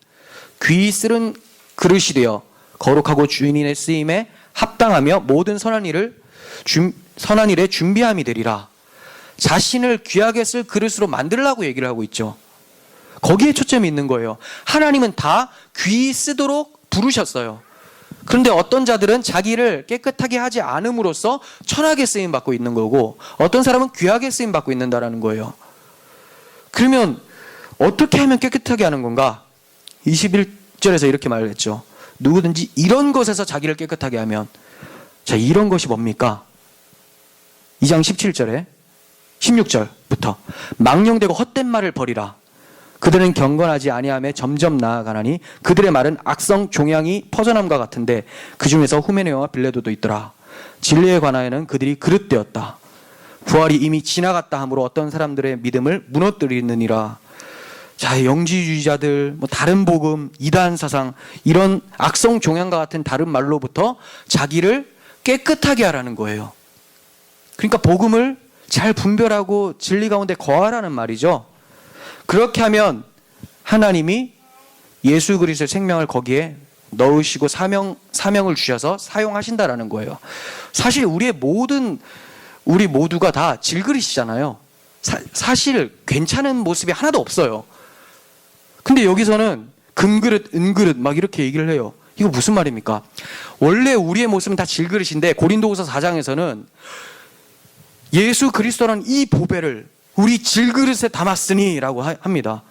귀히 쓰는 그릇이 되어 거룩하고 주인의 쓰임에 합당하며 모든 선한 일에 준비함이 되리라. 자신을 귀하게 쓸 그릇으로 만들라고 얘기를 하고 있죠. 거기에 초점이 있는 거예요. 하나님은 다 귀히 쓰도록 부르셨어요. 그런데 어떤 자들은 자기를 깨끗하게 하지 않음으로써 천하게 쓰임 받고 있는 거고, 어떤 사람은 귀하게 쓰임 받고 있는다라는 거예요. 그러면 어떻게 하면 깨끗하게 하는 건가? 21절에서 이렇게 말을 했죠. 누구든지 이런 것에서 자기를 깨끗하게 하면, 자, 이런 것이 뭡니까? 2장 17절에 16절부터 망령되고 헛된 말을 버리라. 그들은 경건하지 아니하며 점점 나아가나니 그들의 말은 악성 종양이 퍼져남과 같은데 그 중에서 후메네오와 빌레도도 있더라. 진리에 관하여는 그들이 그릇되었다. 부활이 이미 지나갔다 하므로 어떤 사람들의 믿음을 무너뜨리느니라. 자, 영지주의자들, 다른 복음, 이단 사상, 이런 악성 종양과 같은 다른 말로부터 자기를 깨끗하게 하라는 거예요. 그러니까 복음을 잘 분별하고 진리 가운데 거하라는 말이죠. 그렇게 하면 하나님이 예수 그리스도의 생명을 거기에 넣으시고 사명을 주셔서 사용하신다라는 거예요. 사실 우리 모두가 다 질그릇이잖아요. 사실 괜찮은 모습이 하나도 없어요. 근데 여기서는 금그릇, 은그릇 막 이렇게 얘기를 해요. 이거 무슨 말입니까? 원래 우리의 모습은 다 질그릇인데 고린도후서 4장에서는 예수 그리스도라는 이 보배를 우리 질그릇에 담았으니 라고 합니다.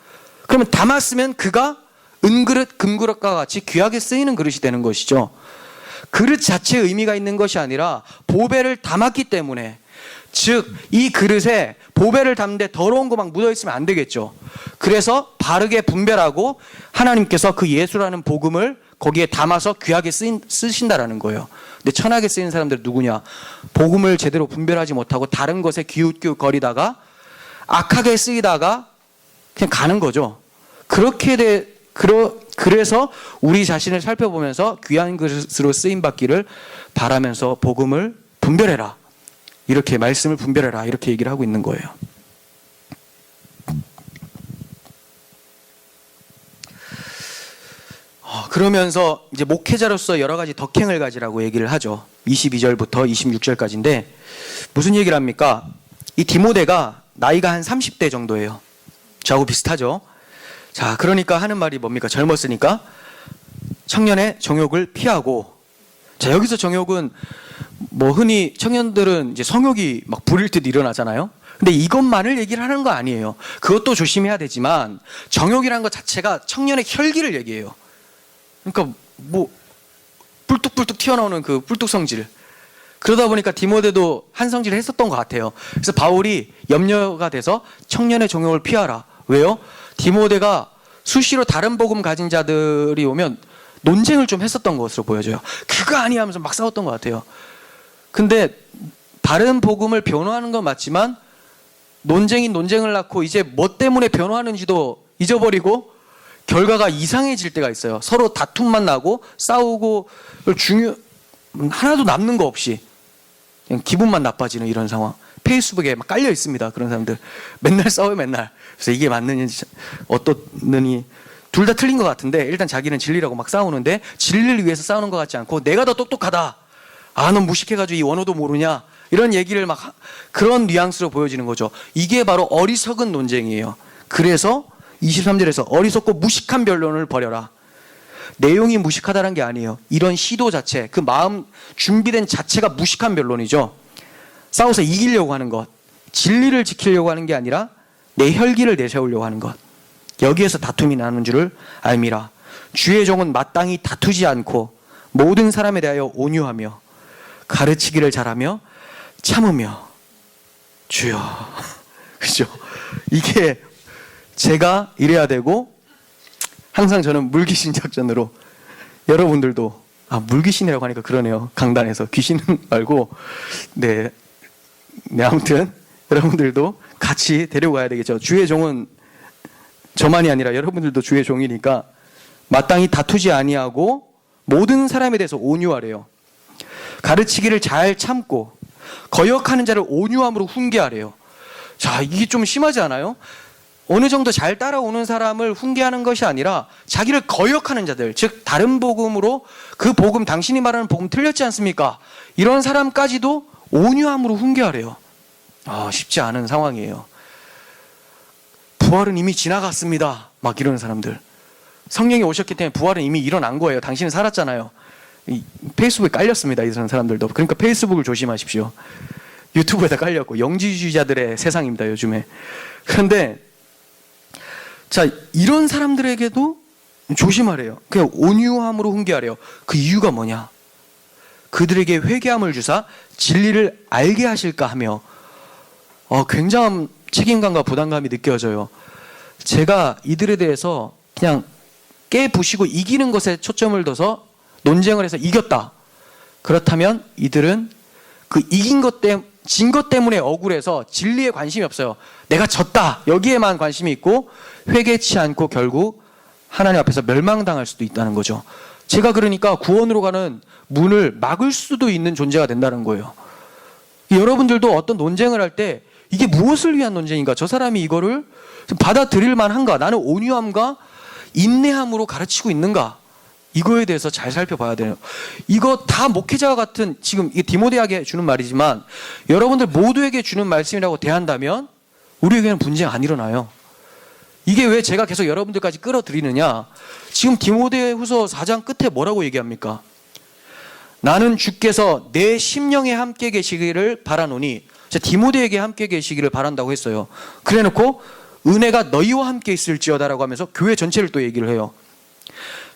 그러면 담았으면 그가 은그릇, 금그릇과 같이 귀하게 쓰이는 그릇이 되는 것이죠. 그릇 자체의 의미가 있는 것이 아니라 보배를 담았기 때문에, 즉 이 그릇에 보배를 담는데 더러운 거 막 묻어있으면 안 되겠죠. 그래서 바르게 분별하고 하나님께서 그 예수라는 복음을 거기에 담아서 귀하게 쓰신다라는 거예요. 근데 천하게 쓰이는 사람들은 누구냐? 복음을 제대로 분별하지 못하고 다른 것에 기웃기웃거리다가 악하게 쓰이다가 그냥 가는 거죠. 그래서 우리 자신을 살펴보면서 귀한 그릇으로 쓰임받기를 바라면서 복음을 분별해라. 이렇게 말씀을 분별해라. 이렇게 얘기를 하고 있는 거예요. 그러면서 이제 목회자로서 여러 가지 덕행을 가지라고 얘기를 하죠. 22절부터 26절까지인데 무슨 얘기를 합니까? 이 디모데가 나이가 한 30대 정도예요. 저하고 비슷하죠. 자, 그러니까 하는 말이 뭡니까? 젊었으니까 청년의 정욕을 피하고. 자, 여기서 정욕은 흔히 청년들은 이제 성욕이 막 부릴 듯 일어나잖아요. 근데 이것만을 얘기를 하는 거 아니에요. 그것도 조심해야 되지만 정욕이라는 것 자체가 청년의 혈기를 얘기해요. 그러니까 뿔뚝뿔뚝 튀어나오는 그 뿔뚝 성질. 그러다 보니까 디모데도 한 성질을 했었던 것 같아요. 그래서 바울이 염려가 돼서 청년의 정욕을 피하라. 왜요? 디모데가 수시로 다른 복음 가진 자들이 오면 논쟁을 좀 했었던 것으로 보여져요. 그거 아니야 하면서 막 싸웠던 것 같아요. 근데 다른 복음을 변호하는 건 맞지만 논쟁인 논쟁을 낳고 이제 뭐 때문에 변호하는지도 잊어버리고 결과가 이상해질 때가 있어요. 서로 다툼만 나고 싸우고 하나도 남는 거 없이 그냥 기분만 나빠지는 이런 상황. 페이스북에 막 깔려 있습니다. 그런 사람들 맨날 싸워요. 맨날. 그래서 이게 맞느니 어떻느니 둘 다 틀린 것 같은데 일단 자기는 진리라고 막 싸우는데 진리를 위해서 싸우는 것 같지 않고 내가 더 똑똑하다. 아, 넌 무식해가지고 이 원어도 모르냐. 이런 얘기를 막 그런 뉘앙스로 보여지는 거죠. 이게 바로 어리석은 논쟁이에요. 그래서 23절에서 어리석고 무식한 변론을 버려라. 내용이 무식하다는 게 아니에요. 이런 시도 자체, 그 마음 준비된 자체가 무식한 변론이죠. 싸워서 이기려고 하는 것, 진리를 지키려고 하는 게 아니라 내 혈기를 내세우려고 하는 것. 여기에서 다툼이 나는 줄을 알미라. 주의 종은 마땅히 다투지 않고 모든 사람에 대하여 온유하며 가르치기를 잘하며 참으며. 주여. 그죠? 이게 제가 이래야 되고, 항상 저는 물귀신 작전으로 여러분들도, 물귀신이라고 하니까 그러네요. 강단에서 귀신은 말고, 네, 아무튼 여러분들도 같이 데려가야 되겠죠. 주의 종은 저만이 아니라 여러분들도 주의 종이니까 마땅히 다투지 아니하고 모든 사람에 대해서 온유하래요. 가르치기를 잘 참고 거역하는 자를 온유함으로 훈계하래요. 자, 이게 좀 심하지 않아요? 어느 정도 잘 따라오는 사람을 훈계하는 것이 아니라 자기를 거역하는 자들, 즉 다른 복음으로 그 복음, 당신이 말하는 복음 틀렸지 않습니까? 이런 사람까지도 온유함으로 훈계하래요. 쉽지 않은 상황이에요. 부활은 이미 지나갔습니다. 막 이러는 사람들. 성령이 오셨기 때문에 부활은 이미 일어난 거예요. 당신은 살았잖아요. 페이스북에 깔렸습니다. 이런 사람들도. 그러니까 페이스북을 조심하십시오. 유튜브에다 깔렸고 영지주의자들의 세상입니다. 요즘에. 그런데 자, 이런 사람들에게도 조심하래요. 그냥 온유함으로 훈계하래요. 그 이유가 뭐냐? 그들에게 회개함을 주사 진리를 알게 하실까 하며 굉장한 책임감과 부담감이 느껴져요. 제가 이들에 대해서 그냥 깨부시고 이기는 것에 초점을 둬서 논쟁을 해서 이겼다. 그렇다면 이들은 그 이긴 것 때문에, 진 것 때문에 억울해서 진리에 관심이 없어요. 내가 졌다. 여기에만 관심이 있고 회개치 않고 결국 하나님 앞에서 멸망당할 수도 있다는 거죠. 제가 그러니까 구원으로 가는 문을 막을 수도 있는 존재가 된다는 거예요. 여러분들도 어떤 논쟁을 할 때 이게 무엇을 위한 논쟁인가? 저 사람이 이거를 받아들일 만한가? 나는 온유함과 인내함으로 가르치고 있는가? 이거에 대해서 잘 살펴봐야 돼요. 이거 다 목회자와 같은, 지금 이게 디모데에게 주는 말이지만 여러분들 모두에게 주는 말씀이라고 대한다면 우리에게는 분쟁 안 일어나요. 이게 왜 제가 계속 여러분들까지 끌어들이느냐? 지금 디모데후서 4장 끝에 뭐라고 얘기합니까? 나는 주께서 내 심령에 함께 계시기를 바라노니, 디모데에게 함께 계시기를 바란다고 했어요. 그래놓고 은혜가 너희와 함께 있을지어다라고 하면서 교회 전체를 또 얘기를 해요.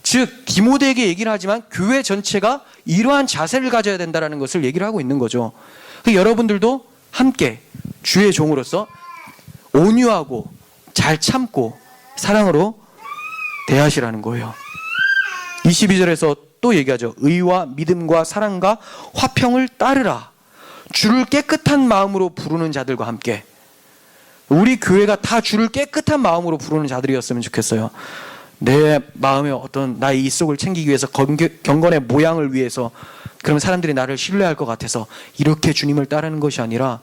즉 디모데에게 얘기를 하지만 교회 전체가 이러한 자세를 가져야 된다는 것을 얘기를 하고 있는 거죠. 여러분들도 함께 주의 종으로서 온유하고 잘 참고 사랑으로 대하시라는 거예요. 22절에서 또 얘기하죠. 의와 믿음과 사랑과 화평을 따르라. 주를 깨끗한 마음으로 부르는 자들과 함께. 우리 교회가 다 주를 깨끗한 마음으로 부르는 자들이었으면 좋겠어요. 내 마음의 어떤 나의 이속을 챙기기 위해서, 경건의 모양을 위해서, 그러면 사람들이 나를 신뢰할 것 같아서 이렇게 주님을 따르는 것이 아니라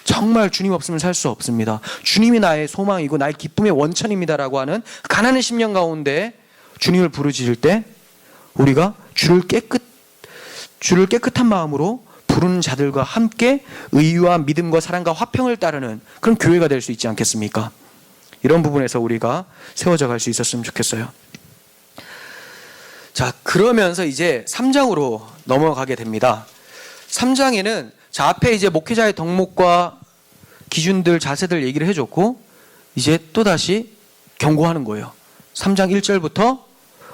정말 주님 없으면 살 수 없습니다. 주님이 나의 소망이고 나의 기쁨의 원천입니다라고 하는 가난한 심령 가운데 주님을 부르짖을 때 우리가 주를 깨끗한 마음으로 부르는 자들과 함께 의와 믿음과 사랑과 화평을 따르는 그런 교회가 될 수 있지 않겠습니까? 이런 부분에서 우리가 세워져 갈 수 있었으면 좋겠어요. 자, 그러면서 이제 3장으로 넘어가게 됩니다. 3장에는 자, 앞에 이제 목회자의 덕목과 기준들, 자세들 얘기를 해줬고 이제 또다시 경고하는 거예요. 3장 1절부터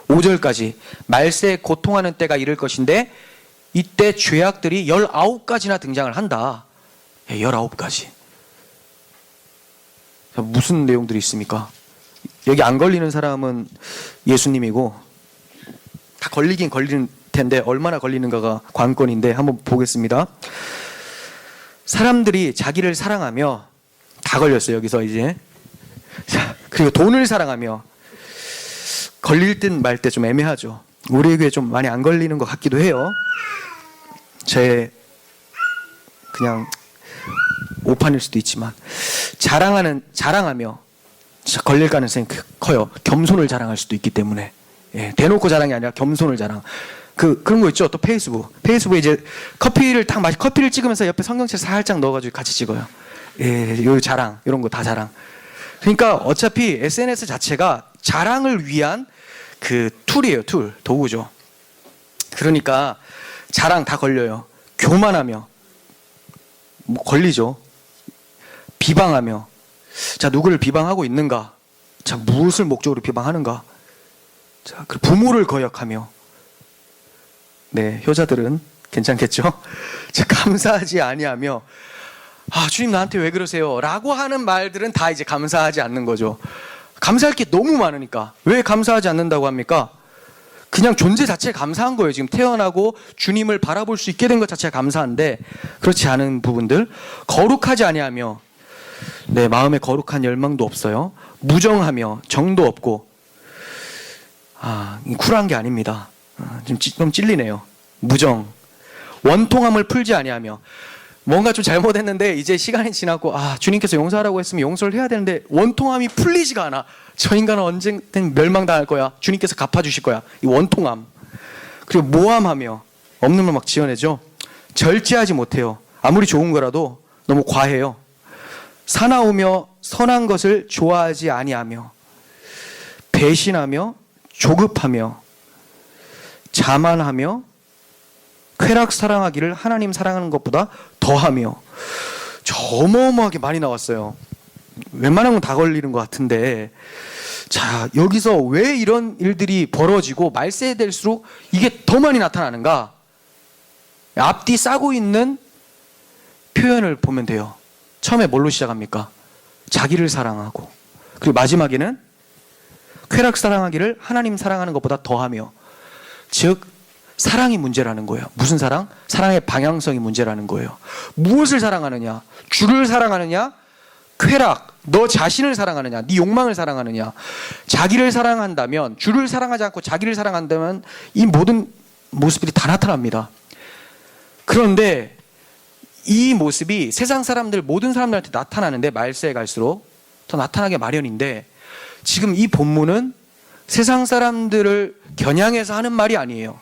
5절까지 말세에 고통하는 때가 이를 것인데 이때 죄악들이 19가지나 등장을 한다. 19가지. 무슨 내용들이 있습니까? 여기 안 걸리는 사람은 예수님이고 다 걸리긴 걸리는 텐데 얼마나 걸리는가가 관건인데 한번 보겠습니다. 사람들이 자기를 사랑하며 다 걸렸어요. 여기서 이제. 자, 그리고 돈을 사랑하며 걸릴 듯 말 때 좀 애매하죠. 우리에게 좀 많이 안 걸리는 것 같기도 해요. 제 그냥 오판일 수도 있지만 자랑하며 걸릴 가능성이 커요. 겸손을 자랑할 수도 있기 때문에. 예, 대놓고 자랑이 아니라 겸손을 자랑. 그런 거 있죠. 또 페이스북에 이제 커피를 찍으면서 옆에 성경책 살짝 넣어가지고 같이 찍어요. 예, 요 자랑 이런 거 다 자랑. 그러니까 어차피 SNS 자체가 자랑을 위한 그 툴이에요. 도구죠. 그러니까 자랑 다 걸려요. 교만하며 걸리죠. 비방하며, 자, 누구를 비방하고 있는가? 자, 무엇을 목적으로 비방하는가? 자, 그리고 부모를 거역하며, 네, 효자들은 괜찮겠죠? 자, 감사하지 아니하며, 주님 나한테 왜 그러세요? 라고 하는 말들은 다 이제 감사하지 않는 거죠. 감사할 게 너무 많으니까. 왜 감사하지 않는다고 합니까? 그냥 존재 자체에 감사한 거예요. 지금 태어나고 주님을 바라볼 수 있게 된 것 자체가 감사한데, 그렇지 않은 부분들, 거룩하지 아니하며, 네, 마음에 거룩한 열망도 없어요. 무정하며 정도 없고, 쿨한 게 아닙니다. 좀 찔리네요. 무정. 원통함을 풀지 아니하며. 뭔가 좀 잘못했는데 이제 시간이 지나고 주님께서 용서하라고 했으면 용서를 해야 되는데 원통함이 풀리지가 않아. 저 인간은 언젠간 멸망당할 거야. 주님께서 갚아주실 거야. 이 원통함. 그리고 모함하며. 없는 말 막 지어내죠. 절제하지 못해요. 아무리 좋은 거라도 너무 과해요. 사나우며 선한 것을 좋아하지 아니하며 배신하며 조급하며 자만하며 쾌락 사랑하기를 하나님 사랑하는 것보다 더하며. 저 어마어마하게 많이 나왔어요. 웬만하면 다 걸리는 것 같은데, 자, 여기서 왜 이런 일들이 벌어지고 말세될수록 이게 더 많이 나타나는가? 앞뒤 싸고 있는 표현을 보면 돼요. 처음에 뭘로 시작합니까? 자기를 사랑하고, 그리고 마지막에는 쾌락 사랑하기를 하나님 사랑하는 것보다 더하며. 즉 사랑이 문제라는 거예요. 무슨 사랑? 사랑의 방향성이 문제라는 거예요. 무엇을 사랑하느냐? 주를 사랑하느냐? 쾌락, 너 자신을 사랑하느냐? 네 욕망을 사랑하느냐? 자기를 사랑한다면, 주를 사랑하지 않고 자기를 사랑한다면 이 모든 모습들이 다 나타납니다. 그런데 이 모습이 세상 사람들, 모든 사람들한테 나타나는데 말세에 갈수록 더 나타나게 마련인데, 지금 이 본문은 세상 사람들을 겨냥해서 하는 말이 아니에요.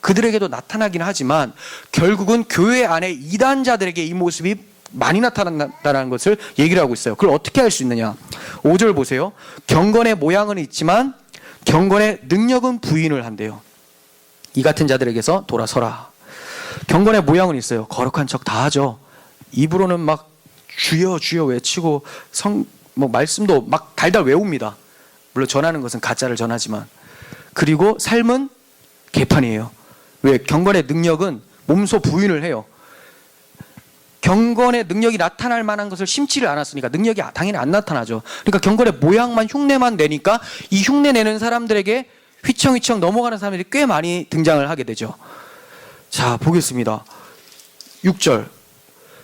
그들에게도 나타나긴 하지만 결국은 교회 안에 이단자들에게 이 모습이 많이 나타난다는 것을 얘기를 하고 있어요. 그걸 어떻게 할 수 있느냐? 5절 보세요. 경건의 모양은 있지만 경건의 능력은 부인을 한대요. 이 같은 자들에게서 돌아서라. 경건의 모양은 있어요. 거룩한 척 다 하죠. 입으로는 막 주여 주여 외치고 말씀도 막 달달 외웁니다. 물론 전하는 것은 가짜를 전하지만. 그리고 삶은 개판이에요. 왜? 경건의 능력은 몸소 부인을 해요. 경건의 능력이 나타날 만한 것을 심지를 않았으니까 능력이 당연히 안 나타나죠. 그러니까 경건의 모양만, 흉내만 내니까 이 흉내 내는 사람들에게 휘청휘청 넘어가는 사람들이 꽤 많이 등장을 하게 되죠. 자, 보겠습니다. 6절.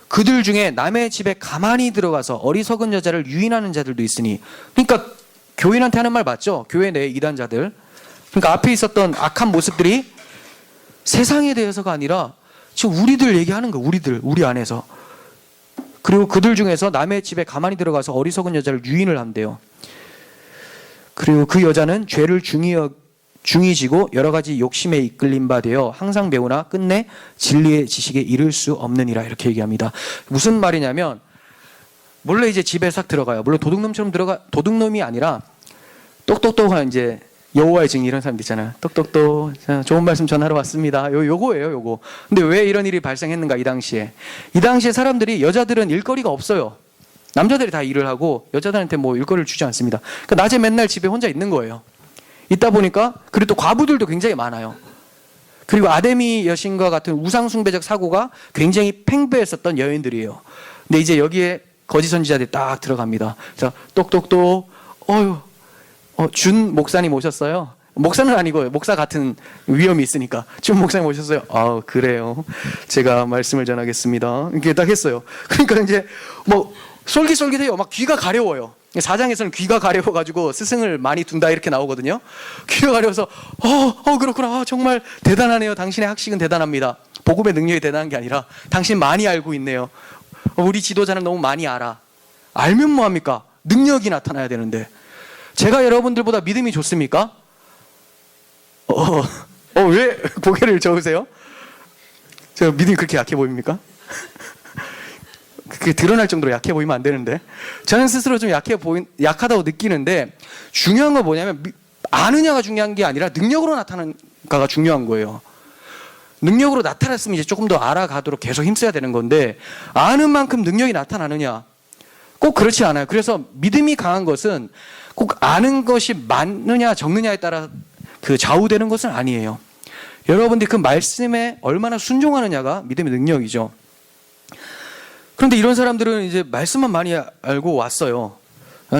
그들 중에 남의 집에 가만히 들어가서 어리석은 여자를 유인하는 자들도 있으니. 그러니까 교인한테 하는 말 맞죠? 교회 내 이단자들. 그러니까 앞에 있었던 악한 모습들이 세상에 대해서가 아니라 지금 우리들 얘기하는 거예요. 우리 안에서. 그리고 그들 중에서 남의 집에 가만히 들어가서 어리석은 여자를 유인을 한대요. 그리고 그 여자는 죄를 중히 지고 여러 가지 욕심에 이끌린 바 되어 항상 배우나 끝내 진리의 지식에 이를 수 없느니라. 이렇게 얘기합니다. 무슨 말이냐면 몰래 이제 집에 싹 들어가요. 물론 도둑놈이 아니라 똑똑똑한 이제 여호와의 증인 이런 사람들 있잖아요. 똑똑똑 좋은 말씀 전하러 왔습니다. 요거예요, 요거. 근데 왜 이런 일이 발생했는가? 이 당시에 사람들이, 여자들은 일거리가 없어요. 남자들이 다 일을 하고 여자들한테 뭐 일거리를 주지 않습니다. 그러니까 낮에 맨날 집에 혼자 있는 거예요. 있다 보니까, 그리고 또 과부들도 굉장히 많아요. 그리고 아데미 여신과 같은 우상숭배적 사고가 굉장히 팽배했었던 여인들이에요. 근데 이제 여기에 거짓 선지자들이 딱 들어갑니다. 자, 똑똑똑, 준 목사님 오셨어요? 목사는 아니고요. 목사 같은 위험이 있으니까. 준 목사님 오셨어요? 그래요. 제가 말씀을 전하겠습니다. 이렇게 딱 했어요. 그러니까 이제 솔깃솔깃해요. 막 귀가 가려워요. 4장에서는 귀가 가려워가지고 스승을 많이 둔다 이렇게 나오거든요. 귀가 가려워서 그렇구나. 정말 대단하네요. 당신의 학식은 대단합니다. 복음의 능력이 대단한 게 아니라 당신 많이 알고 있네요. 우리 지도자는 너무 많이 알아. 알면 뭐합니까? 능력이 나타나야 되는데. 제가 여러분들보다 믿음이 좋습니까? 왜 고개를 저으세요? 제가 믿음이 그렇게 약해 보입니까? 그게 드러날 정도로 약해 보이면 안 되는데. 저는 스스로 좀 약하다고 느끼는데, 중요한 건 뭐냐면 아느냐가 중요한 게 아니라 능력으로 나타나는가가 중요한 거예요. 능력으로 나타났으면 이제 조금 더 알아가도록 계속 힘써야 되는 건데, 아는 만큼 능력이 나타나느냐? 꼭 그렇지 않아요. 그래서 믿음이 강한 것은 꼭 아는 것이 많느냐 적느냐에 따라 좌우되는 것은 아니에요. 여러분들이 그 말씀에 얼마나 순종하느냐가 믿음의 능력이죠. 그런데 이런 사람들은 이제 말씀만 많이 알고 왔어요.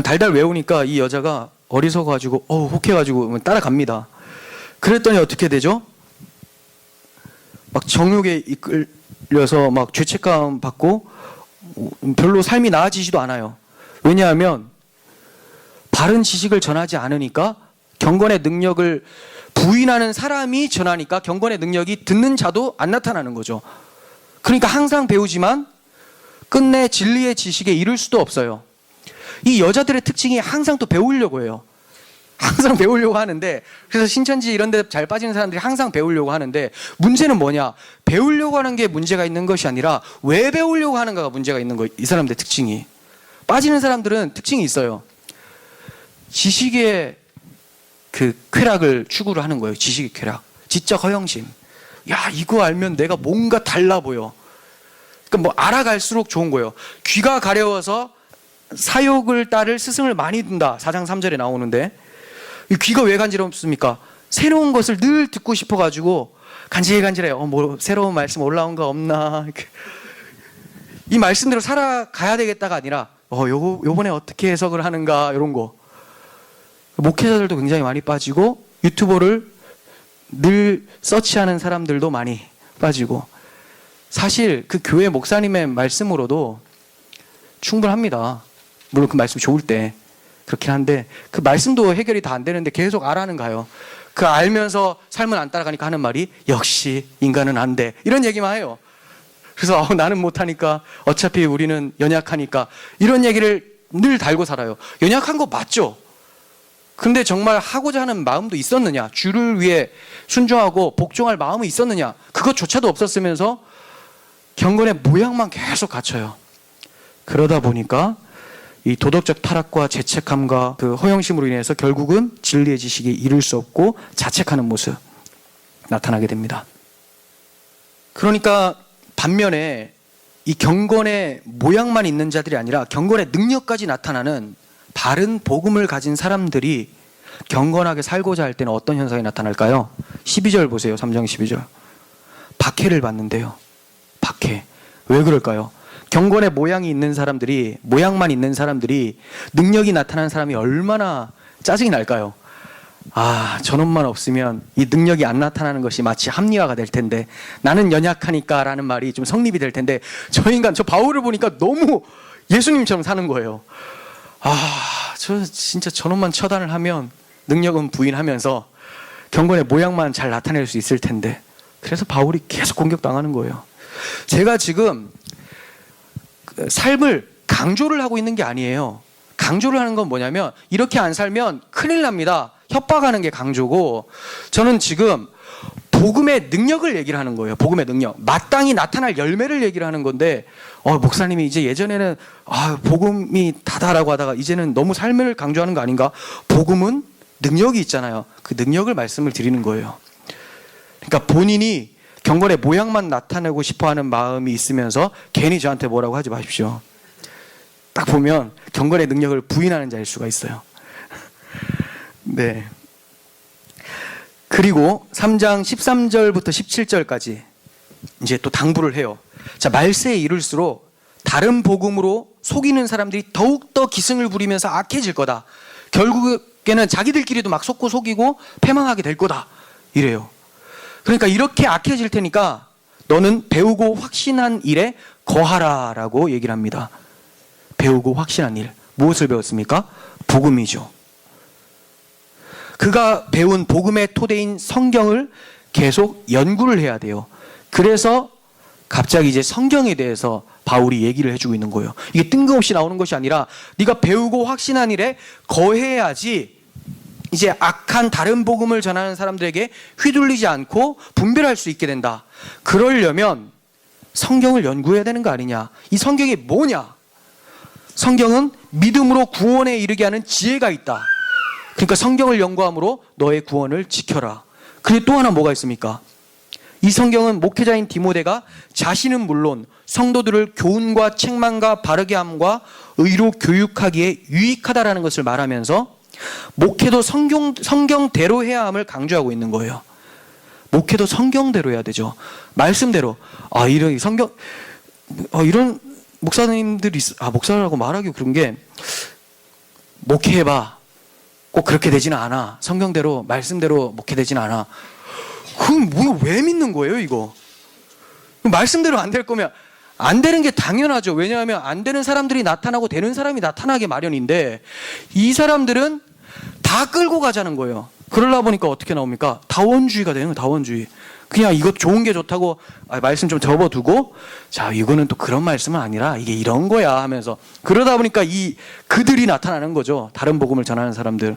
달달 외우니까 이 여자가 어리석어가지고 혹해가지고 따라갑니다. 그랬더니 어떻게 되죠? 막 정욕에 이끌려서 막 죄책감 받고 별로 삶이 나아지지도 않아요. 왜냐하면 바른 지식을 전하지 않으니까 경건의 능력을 부인하는 사람이 전하니까 경건의 능력이 듣는 자도 안 나타나는 거죠. 그러니까 항상 배우지만 끝내 진리의 지식에 이를 수도 없어요. 이 여자들의 특징이 항상 또 배우려고 해요. 항상 배우려고 하는데, 그래서 신천지 이런 데 잘 빠지는 사람들이 항상 배우려고 하는데, 문제는 뭐냐? 배우려고 하는 게 문제가 있는 것이 아니라 왜 배우려고 하는가가 문제가 있는 거예요. 이 사람들의 특징이. 빠지는 사람들은 특징이 있어요. 지식의 그 쾌락을 추구를 하는 거예요. 지식의 쾌락. 지적 허영심. 야, 이거 알면 내가 뭔가 달라 보여. 그러니까 뭐 알아갈수록 좋은 거예요. 귀가 가려워서 사욕을 따를 스승을 많이 둔다. 4장 3절에 나오는데, 이 귀가 왜 간지럽습니까? 새로운 것을 늘 듣고 싶어가지고 간질간질해요. 뭐 새로운 말씀 올라온 거 없나? 이렇게. 이 말씀대로 살아가야 되겠다가 아니라 요번에 어떻게 해석을 하는가 이런 거. 목회자들도 굉장히 많이 빠지고 유튜버를 늘 서치하는 사람들도 많이 빠지고, 사실 그 교회 목사님의 말씀으로도 충분합니다. 물론 그 말씀 좋을 때 그렇긴 한데, 그 말씀도 해결이 다 안 되는데 계속 알아는 가요. 그 알면서 삶을 안 따라가니까 하는 말이 역시 인간은 안 돼, 이런 얘기만 해요. 그래서 나는 못하니까, 어차피 우리는 연약하니까, 이런 얘기를 늘 달고 살아요. 연약한 거 맞죠? 근데 정말 하고자 하는 마음도 있었느냐? 주를 위해 순종하고 복종할 마음이 있었느냐? 그것조차도 없었으면서 경건의 모양만 계속 갖춰요. 그러다 보니까 이 도덕적 타락과 죄책감과 그 허영심으로 인해서 결국은 진리의 지식에 이를 수 없고 자책하는 모습 나타나게 됩니다. 그러니까 반면에 이 경건의 모양만 있는 자들이 아니라 경건의 능력까지 나타나는 바른 복음을 가진 사람들이 경건하게 살고자 할 때는 어떤 현상이 나타날까요? 12절 보세요. 3장 12절. 박해를 받는데요. 박해. 왜 그럴까요? 경건의 모양이 있는 사람들이, 모양만 있는 사람들이 능력이 나타나는 사람이 얼마나 짜증이 날까요? 아, 저놈만 없으면 이 능력이 안 나타나는 것이 마치 합리화가 될 텐데, 나는 연약하니까 라는 말이 좀 성립이 될 텐데, 저 인간, 저 바울을 보니까 너무 예수님처럼 사는 거예요. 아, 저 진짜 저놈만 처단을 하면 능력은 부인하면서 경건의 모양만 잘 나타낼 수 있을 텐데, 그래서 바울이 계속 공격당하는 거예요. 제가 지금 삶을 강조를 하고 있는 게 아니에요. 강조를 하는 건 뭐냐면, 이렇게 안 살면 큰일 납니다. 협박하는 게 강조고, 저는 지금 복음의 능력을 얘기를 하는 거예요. 복음의 능력. 마땅히 나타날 열매를 얘기를 하는 건데, 목사님이 이제 예전에는 복음이 다다라고 하다가 이제는 너무 삶을 강조하는 거 아닌가? 복음은 능력이 있잖아요. 그 능력을 말씀을 드리는 거예요. 그러니까 본인이 경건의 모양만 나타내고 싶어하는 마음이 있으면서 괜히 저한테 뭐라고 하지 마십시오. 딱 보면 경건의 능력을 부인하는 자일 수가 있어요. 네. 그리고 3장 13절부터 17절까지 이제 또 당부를 해요. 자, 말세에 이를수록 다른 복음으로 속이는 사람들이 더욱더 기승을 부리면서 악해질 거다. 결국에는 자기들끼리도 막 속고 속이고 패망하게 될 거다. 이래요. 그러니까 이렇게 악해질 테니까 너는 배우고 확신한 일에 거하라라고 얘기를 합니다. 배우고 확신한 일. 무엇을 배웠습니까? 복음이죠. 그가 배운 복음의 토대인 성경을 계속 연구를 해야 돼요. 그래서 갑자기 이제 성경에 대해서 바울이 얘기를 해주고 있는 거예요. 이게 뜬금없이 나오는 것이 아니라 네가 배우고 확신한 일에 거해야지 이제 악한 다른 복음을 전하는 사람들에게 휘둘리지 않고 분별할 수 있게 된다. 그러려면 성경을 연구해야 되는 거 아니냐. 이 성경이 뭐냐? 성경은 믿음으로 구원에 이르게 하는 지혜가 있다. 그러니까 성경을 연구함으로 너의 구원을 지켜라. 그리고 또 하나 뭐가 있습니까? 이 성경은 목회자인 디모데가 자신은 물론 성도들을 교훈과 책망과 바르게 함과 의로 교육하기에 유익하다라는 것을 말하면서 목회도 성경대로 해야 함을 강조하고 있는 거예요. 목회도 성경대로 해야 되죠. 말씀대로. 이런 성경, 이런 목사님들이 목사라고 말하기 그런 게, 목회해봐. 꼭 그렇게 되지는 않아. 성경대로, 말씀대로 목회되지는 않아. 그럼 왜 믿는 거예요, 이거? 말씀대로 안 될 거면 안 되는 게 당연하죠. 왜냐하면 안 되는 사람들이 나타나고 되는 사람이 나타나게 마련인데, 이 사람들은 다 끌고 가자는 거예요. 그러다 보니까 어떻게 나옵니까? 다원주의가 되는 거예요. 다원주의. 그냥 이것 좋은 게 좋다고 말씀 좀 접어두고, 자, 이거는 또 그런 말씀은 아니라 이게 이런 거야 하면서, 그러다 보니까 그들이 나타나는 거죠. 다른 복음을 전하는 사람들.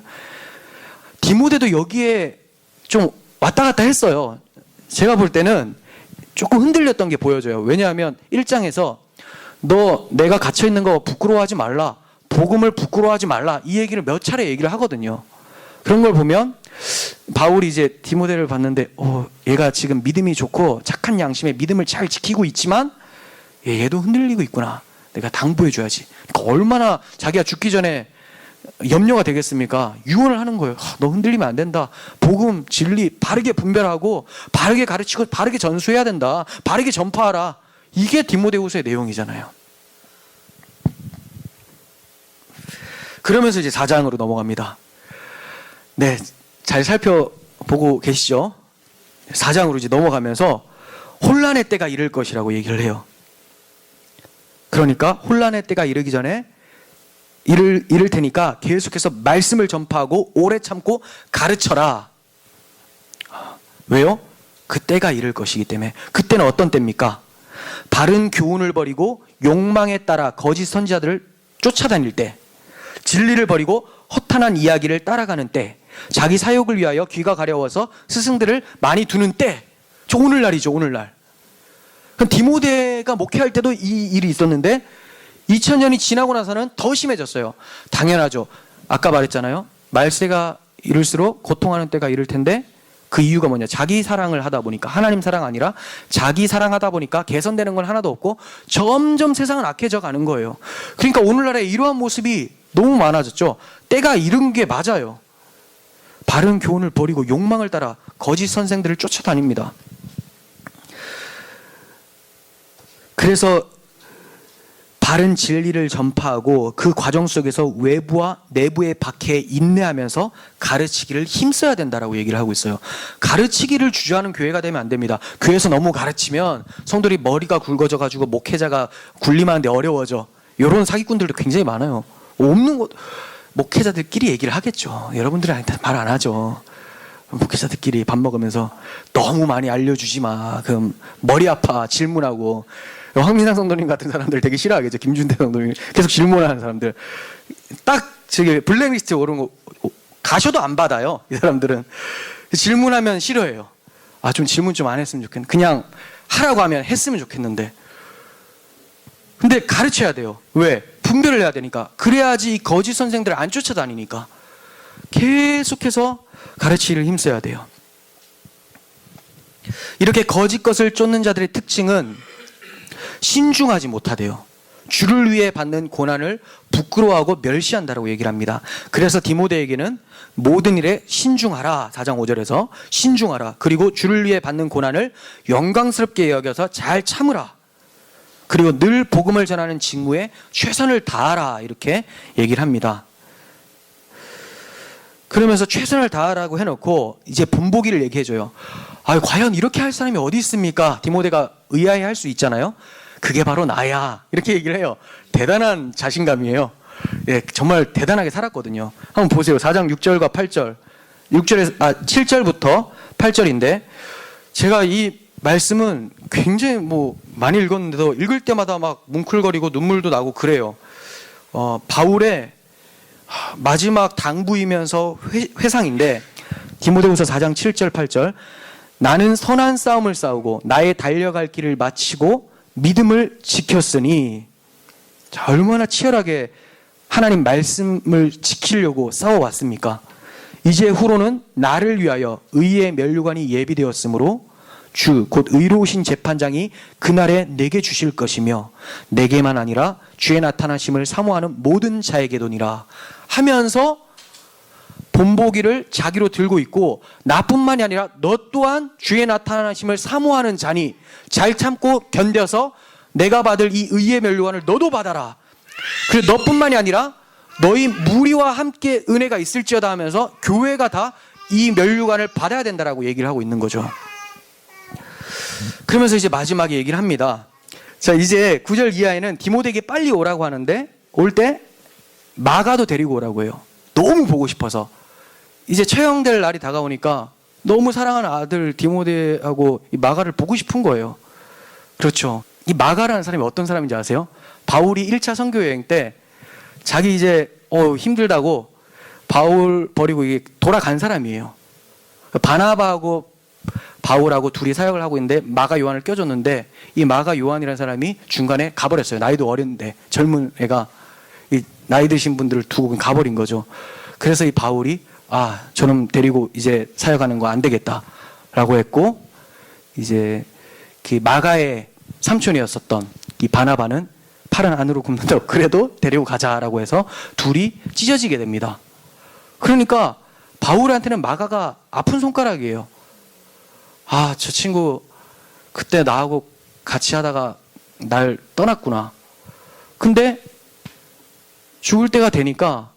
디모데도 여기에 좀 왔다 갔다 했어요. 제가 볼 때는 조금 흔들렸던 게 보여져요. 왜냐하면 1장에서 너 내가 갇혀 있는 거 부끄러워하지 말라, 복음을 부끄러워하지 말라, 이 얘기를 몇 차례 얘기를 하거든요. 그런 걸 보면 바울이 이제 디모데를 봤는데 얘가 지금 믿음이 좋고 착한 양심에 믿음을 잘 지키고 있지만 얘도 흔들리고 있구나, 내가 당부해 줘야지. 그러니까 얼마나 자기가 죽기 전에 염려가 되겠습니까? 유언을 하는 거예요. 너 흔들리면 안 된다. 복음, 진리 바르게 분별하고 바르게 가르치고 바르게 전수해야 된다. 바르게 전파하라. 이게 디모데후서의 내용이잖아요. 그러면서 이제 4장으로 넘어갑니다. 네, 잘 살펴보고 계시죠? 4장으로 이제 넘어가면서 혼란의 때가 이를 것이라고 얘기를 해요. 그러니까 혼란의 때가 이르기 전에 이를 테니까 계속해서 말씀을 전파하고 오래 참고 가르쳐라. 왜요? 그 때가 이를 것이기 때문에. 그때는 어떤 때입니까? 바른 교훈을 버리고 욕망에 따라 거짓 선지자들을 쫓아다닐 때, 진리를 버리고 허탄한 이야기를 따라가는 때, 자기 사욕을 위하여 귀가 가려워서 스승들을 많이 두는 때, 저 오늘날이죠. 오늘날. 그럼 디모데가 목회할 때도 이 일이 있었는데 2000년이 지나고 나서는 더 심해졌어요. 당연하죠. 아까 말했잖아요. 말세가 이를수록 고통하는 때가 이를 텐데, 그 이유가 뭐냐? 자기 사랑을 하다 보니까, 하나님 사랑 아니라 자기 사랑하다 보니까 개선되는 건 하나도 없고 점점 세상은 악해져 가는 거예요. 그러니까 오늘날에 이러한 모습이 너무 많아졌죠. 때가 이른 게 맞아요. 바른 교훈을 버리고 욕망을 따라 거짓 선생들을 쫓아다닙니다. 그래서 바른 진리를 전파하고 그 과정 속에서 외부와 내부의 박해에 인내하면서 가르치기를 힘써야 된다라고 얘기를 하고 있어요. 가르치기를 주저하는 교회가 되면 안 됩니다. 교회에서 너무 가르치면 성도들이 머리가 굵어져 가지고 목회자가 군림하는데 어려워져. 이런 사기꾼들도 굉장히 많아요. 없는 것, 목회자들끼리 얘기를 하겠죠. 여러분들한테 말 안 하죠. 목회자들끼리 밥 먹으면서 너무 많이 알려주지 마. 그럼 머리 아파 질문하고. 황민상 성도님 같은 사람들 되게 싫어하겠죠. 김준태 성도님 계속 질문하는 사람들, 딱 저기 블랙리스트에 오른 거 가셔도 안 받아요. 이 사람들은 질문하면 싫어해요. 좀 질문 좀 안 했으면 좋겠는데, 그냥 하라고 하면 했으면 좋겠는데. 근데 가르쳐야 돼요. 왜? 분별을 해야 되니까. 그래야지 이 거짓 선생들을 안 쫓아다니니까. 계속해서 가르치기를 힘써야 돼요. 이렇게 거짓 것을 쫓는 자들의 특징은 신중하지 못하대요. 주를 위해 받는 고난을 부끄러워하고 멸시한다라고 얘기를 합니다. 그래서 디모데에게는 모든 일에 신중하라, 4장 5절에서 신중하라, 그리고 주를 위해 받는 고난을 영광스럽게 여겨서 잘 참으라, 그리고 늘 복음을 전하는 직무에 최선을 다하라, 이렇게 얘기를 합니다. 그러면서 최선을 다하라고 해놓고 이제 본보기를 얘기해줘요. 과연 이렇게 할 사람이 어디 있습니까? 디모데가 의아해할 수 있잖아요. 그게 바로 나야, 이렇게 얘기를 해요. 대단한 자신감이에요. 예, 정말 대단하게 살았거든요. 한번 보세요. 4장 6절과 8절, 7절부터 8절인데, 제가 이 말씀은 굉장히 많이 읽었는데도 읽을 때마다 막 뭉클거리고 눈물도 나고 그래요. 바울의 마지막 당부이면서 회상인데, 디모데후서 4장 7절 8절, 나는 선한 싸움을 싸우고 나의 달려갈 길을 마치고 믿음을 지켰으니. 자, 얼마나 치열하게 하나님 말씀을 지키려고 싸워왔습니까? 이제 후로는 나를 위하여 의의 면류관이 예비되었으므로 주 곧 의로우신 재판장이 그날에 내게 주실 것이며 내게만 아니라 주의 나타나심을 사모하는 모든 자에게도니라 하면서 본보기를 자기로 들고 있고, 나뿐만이 아니라 너 또한 주의 나타나심을 사모하는 자니 잘 참고 견뎌서 내가 받을 이 의의 면류관을 너도 받아라. 그리고 너뿐만이 아니라 너희 무리와 함께 은혜가 있을지어다 하면서 교회가 다 이 면류관을 받아야 된다라고 얘기를 하고 있는 거죠. 그러면서 이제 마지막에 얘기를 합니다. 자, 이제 9절 이하에는 디모데에게 빨리 오라고 하는데, 올 때 마가도 데리고 오라고 해요. 너무 보고 싶어서. 이제 처형될 날이 다가오니까 너무 사랑하는 아들 디모데하고 이 마가를 보고 싶은 거예요. 그렇죠. 이 마가라는 사람이 어떤 사람인지 아세요? 바울이 1차 선교 여행 때 자기 이제 힘들다고 바울 버리고 이게 돌아간 사람이에요. 바나바하고 바울하고 둘이 사역을 하고 있는데 마가 요한을 껴줬는데 이 마가 요한이라는 사람이 중간에 가버렸어요. 나이도 어렸는데 젊은 애가 이 나이 드신 분들을 두고 가버린 거죠. 그래서 이 바울이 저놈 데리고 이제 사역하는 거 안 되겠다라고 했고, 이제 그 마가의 삼촌이었었던 이 바나바는 팔은 안으로 굽는다고 그래도 데리고 가자라고 해서 둘이 찢어지게 됩니다. 그러니까 바울한테는 마가가 아픈 손가락이에요. 저 친구 그때 나하고 같이 하다가 날 떠났구나. 근데 죽을 때가 되니까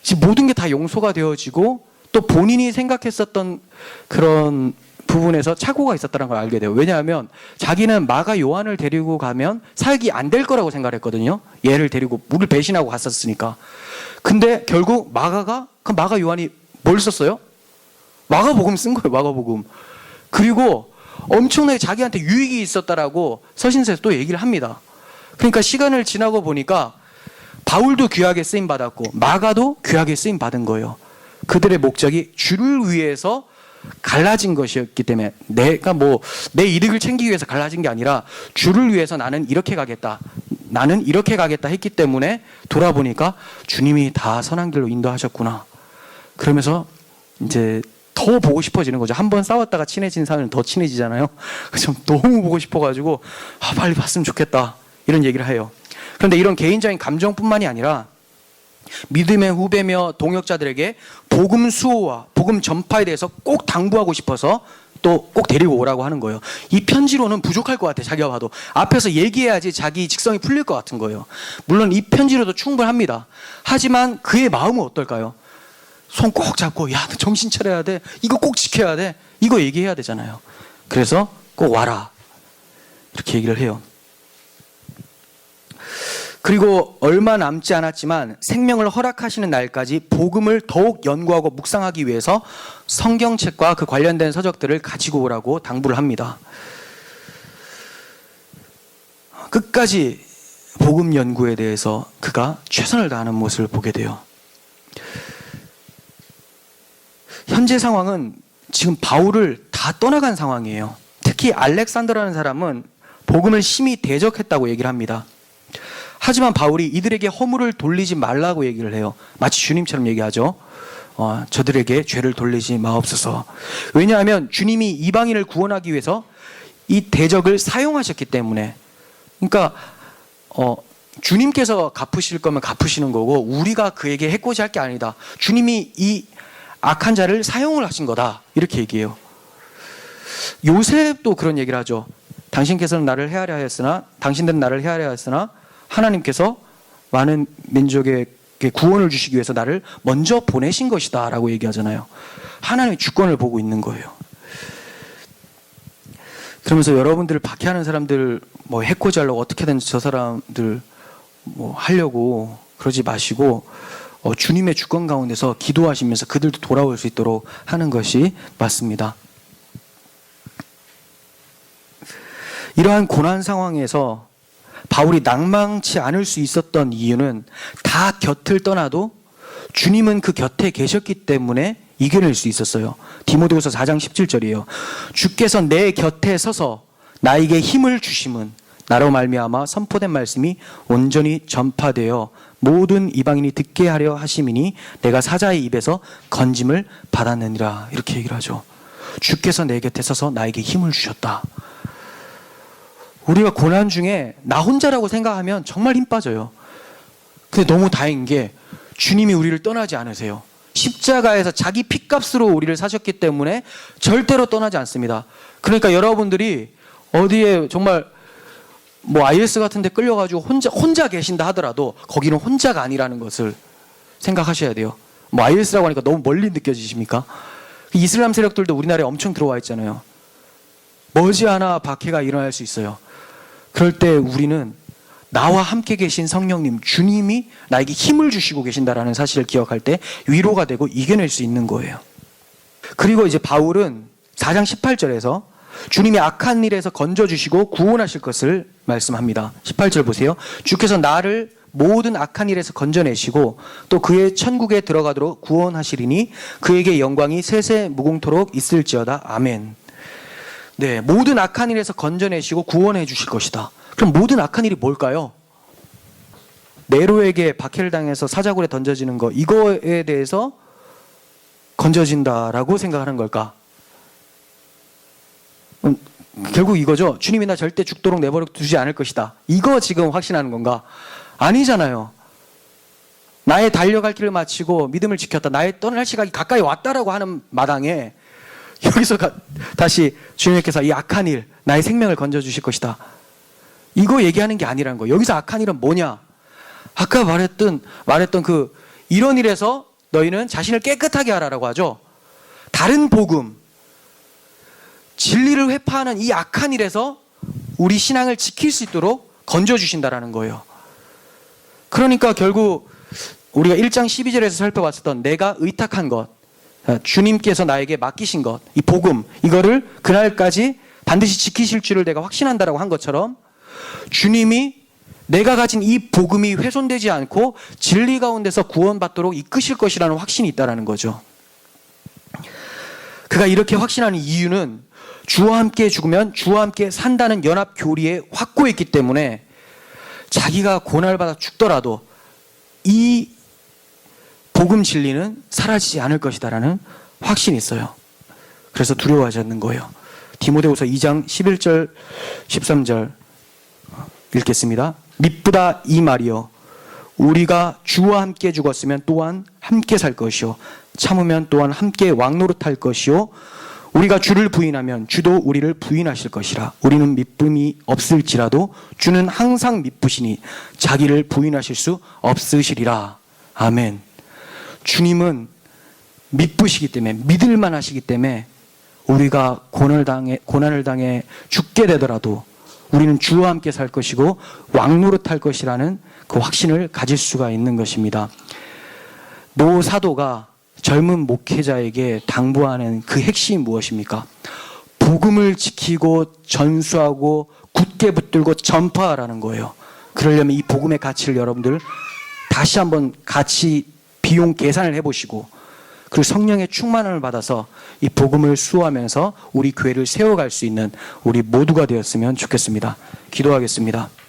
지금 모든 게 다 용서가 되어지고 또 본인이 생각했었던 그런 부분에서 착오가 있었다는 걸 알게 돼요. 왜냐하면 자기는 마가 요한을 데리고 가면 사역이 안 될 거라고 생각을 했거든요. 얘를 데리고 물을 배신하고 갔었으니까. 근데 결국 그 마가 요한이 뭘 썼어요? 마가복음 쓴 거예요. 마가복음. 그리고 엄청나게 자기한테 유익이 있었다라고 서신서에서 또 얘기를 합니다. 그러니까 시간을 지나고 보니까 바울도 귀하게 쓰임 받았고 마가도 귀하게 쓰임 받은 거예요. 그들의 목적이 주를 위해서 갈라진 것이었기 때문에 내가 내 이득을 챙기기 위해서 갈라진 게 아니라 주를 위해서 나는 이렇게 가겠다 했기 때문에 돌아보니까 주님이 다 선한 길로 인도하셨구나. 그러면서 이제 더 보고 싶어지는 거죠. 한번 싸웠다가 친해진 사람은 더 친해지잖아요. 그래서 너무 보고 싶어가지고 빨리 봤으면 좋겠다 이런 얘기를 해요. 그런데 이런 개인적인 감정뿐만이 아니라 믿음의 후배며 동역자들에게 복음 수호와 복음 전파에 대해서 꼭 당부하고 싶어서 또 꼭 데리고 오라고 하는 거예요. 이 편지로는 부족할 것 같아요. 자기가 봐도 앞에서 얘기해야지 자기 직성이 풀릴 것 같은 거예요. 물론 이 편지로도 충분합니다. 하지만 그의 마음은 어떨까요? 손 꼭 잡고 너 정신 차려야 돼, 이거 꼭 지켜야 돼, 이거 얘기해야 되잖아요. 그래서 꼭 와라 이렇게 얘기를 해요. 그리고 얼마 남지 않았지만 생명을 허락하시는 날까지 복음을 더욱 연구하고 묵상하기 위해서 성경책과 그 관련된 서적들을 가지고 오라고 당부를 합니다. 끝까지 복음 연구에 대해서 그가 최선을 다하는 모습을 보게 돼요. 현재 상황은 지금 바울을 다 떠나간 상황이에요. 특히 알렉산더라는 사람은 복음을 심히 대적했다고 얘기를 합니다. 하지만 바울이 이들에게 허물을 돌리지 말라고 얘기를 해요. 마치 주님처럼 얘기하죠. 저들에게 죄를 돌리지 마옵소서. 왜냐하면 주님이 이방인을 구원하기 위해서 이 대적을 사용하셨기 때문에. 그러니까 주님께서 갚으실 거면 갚으시는 거고 우리가 그에게 해코지 할 게 아니다. 주님이 이 악한 자를 사용을 하신 거다 이렇게 얘기해요. 요셉도 그런 얘기를 하죠. 당신들은 나를 헤아려 하였으나 하나님께서 많은 민족에게 구원을 주시기 위해서 나를 먼저 보내신 것이다 라고 얘기하잖아요. 하나님의 주권을 보고 있는 거예요. 그러면서 여러분들을 박해하는 사람들 해코지 하려고 어떻게든 저 사람들 하려고 그러지 마시고 주님의 주권 가운데서 기도하시면서 그들도 돌아올 수 있도록 하는 것이 맞습니다. 이러한 고난 상황에서 바울이 낭망치 않을 수 있었던 이유는 다 곁을 떠나도 주님은 그 곁에 계셨기 때문에 이겨낼 수 있었어요. 디모데후서 4장 17절이에요. 주께서 내 곁에 서서 나에게 힘을 주심은 나로 말미암아 선포된 말씀이 온전히 전파되어 모든 이방인이 듣게 하려 하심이니 내가 사자의 입에서 건짐을 받았느니라 이렇게 얘기를 하죠. 주께서 내 곁에 서서 나에게 힘을 주셨다. 우리가 고난 중에 나 혼자라고 생각하면 정말 힘 빠져요. 근데 너무 다행인 게 주님이 우리를 떠나지 않으세요. 십자가에서 자기 피값으로 우리를 사셨기 때문에 절대로 떠나지 않습니다. 그러니까 여러분들이 어디에 정말 IS 같은 데 끌려가지고 혼자 계신다 하더라도 거기는 혼자가 아니라는 것을 생각하셔야 돼요. IS라고 하니까 너무 멀리 느껴지십니까? 이슬람 세력들도 우리나라에 엄청 들어와 있잖아요. 머지않아 박해가 일어날 수 있어요. 그럴 때 우리는 나와 함께 계신 성령님, 주님이 나에게 힘을 주시고 계신다라는 사실을 기억할 때 위로가 되고 이겨낼 수 있는 거예요. 그리고 이제 바울은 4장 18절에서 주님이 악한 일에서 건져주시고 구원하실 것을 말씀합니다. 18절 보세요. 주께서 나를 모든 악한 일에서 건져내시고 또 그의 천국에 들어가도록 구원하시리니 그에게 영광이 세세 무궁토록 있을지어다. 아멘. 네, 모든 악한 일에서 건져내시고 구원해 주실 것이다. 그럼 모든 악한 일이 뭘까요? 네로에게 박해를 당해서 사자굴에 던져지는 거, 이거에 대해서 건져진다라고 생각하는 걸까? 결국 이거죠. 주님이 나 절대 죽도록 내버려 두지 않을 것이다. 이거 지금 확신하는 건가? 아니잖아요. 나의 달려갈 길을 마치고 믿음을 지켰다. 나의 떠날 시각이 가까이 왔다라고 하는 마당에 여기서 다시 주님께서 이 악한 일, 나의 생명을 건져주실 것이다. 이거 얘기하는 게 아니라는 거예요. 여기서 악한 일은 뭐냐? 아까 말했던 이런 일에서 너희는 자신을 깨끗하게 하라라고 하죠. 다른 복음, 진리를 회파하는 이 악한 일에서 우리 신앙을 지킬 수 있도록 건져주신다라는 거예요. 그러니까 결국 우리가 1장 12절에서 살펴봤었던 내가 의탁한 것, 주님께서 나에게 맡기신 것, 이 복음, 이거를 그날까지 반드시 지키실 줄을 내가 확신한다라고 한 것처럼 주님이 내가 가진 이 복음이 훼손되지 않고 진리 가운데서 구원받도록 이끄실 것이라는 확신이 있다는 거죠. 그가 이렇게 확신하는 이유는 주와 함께 죽으면 주와 함께 산다는 연합 교리에 확고했기 때문에 자기가 고난을 받아 죽더라도 이 복음 진리는 사라지지 않을 것이다라는 확신이 있어요. 그래서 두려워하지 않는 거예요. 디모데후서 2장 11절 13절 읽겠습니다. 미쁘다 이 말이요 우리가 주와 함께 죽었으면 또한 함께 살 것이요 참으면 또한 함께 왕노릇할 것이요 우리가 주를 부인하면 주도 우리를 부인하실 것이라. 우리는 미쁨이 없을지라도 주는 항상 미쁘시니 자기를 부인하실 수 없으시리라. 아멘. 주님은 미쁘시기 때문에, 믿을만 하시기 때문에 우리가 고난을 당해 죽게 되더라도 우리는 주와 함께 살 것이고 왕노릇할 것이라는 그 확신을 가질 수가 있는 것입니다. 노 사도가 젊은 목회자에게 당부하는 그 핵심이 무엇입니까? 복음을 지키고 전수하고 굳게 붙들고 전파하라는 거예요. 그러려면 이 복음의 가치를 여러분들 다시 한번 같이 비용 계산을 해보시고 그리고 성령의 충만함을 받아서 이 복음을 수호하면서 우리 교회를 세워갈 수 있는 우리 모두가 되었으면 좋겠습니다. 기도하겠습니다.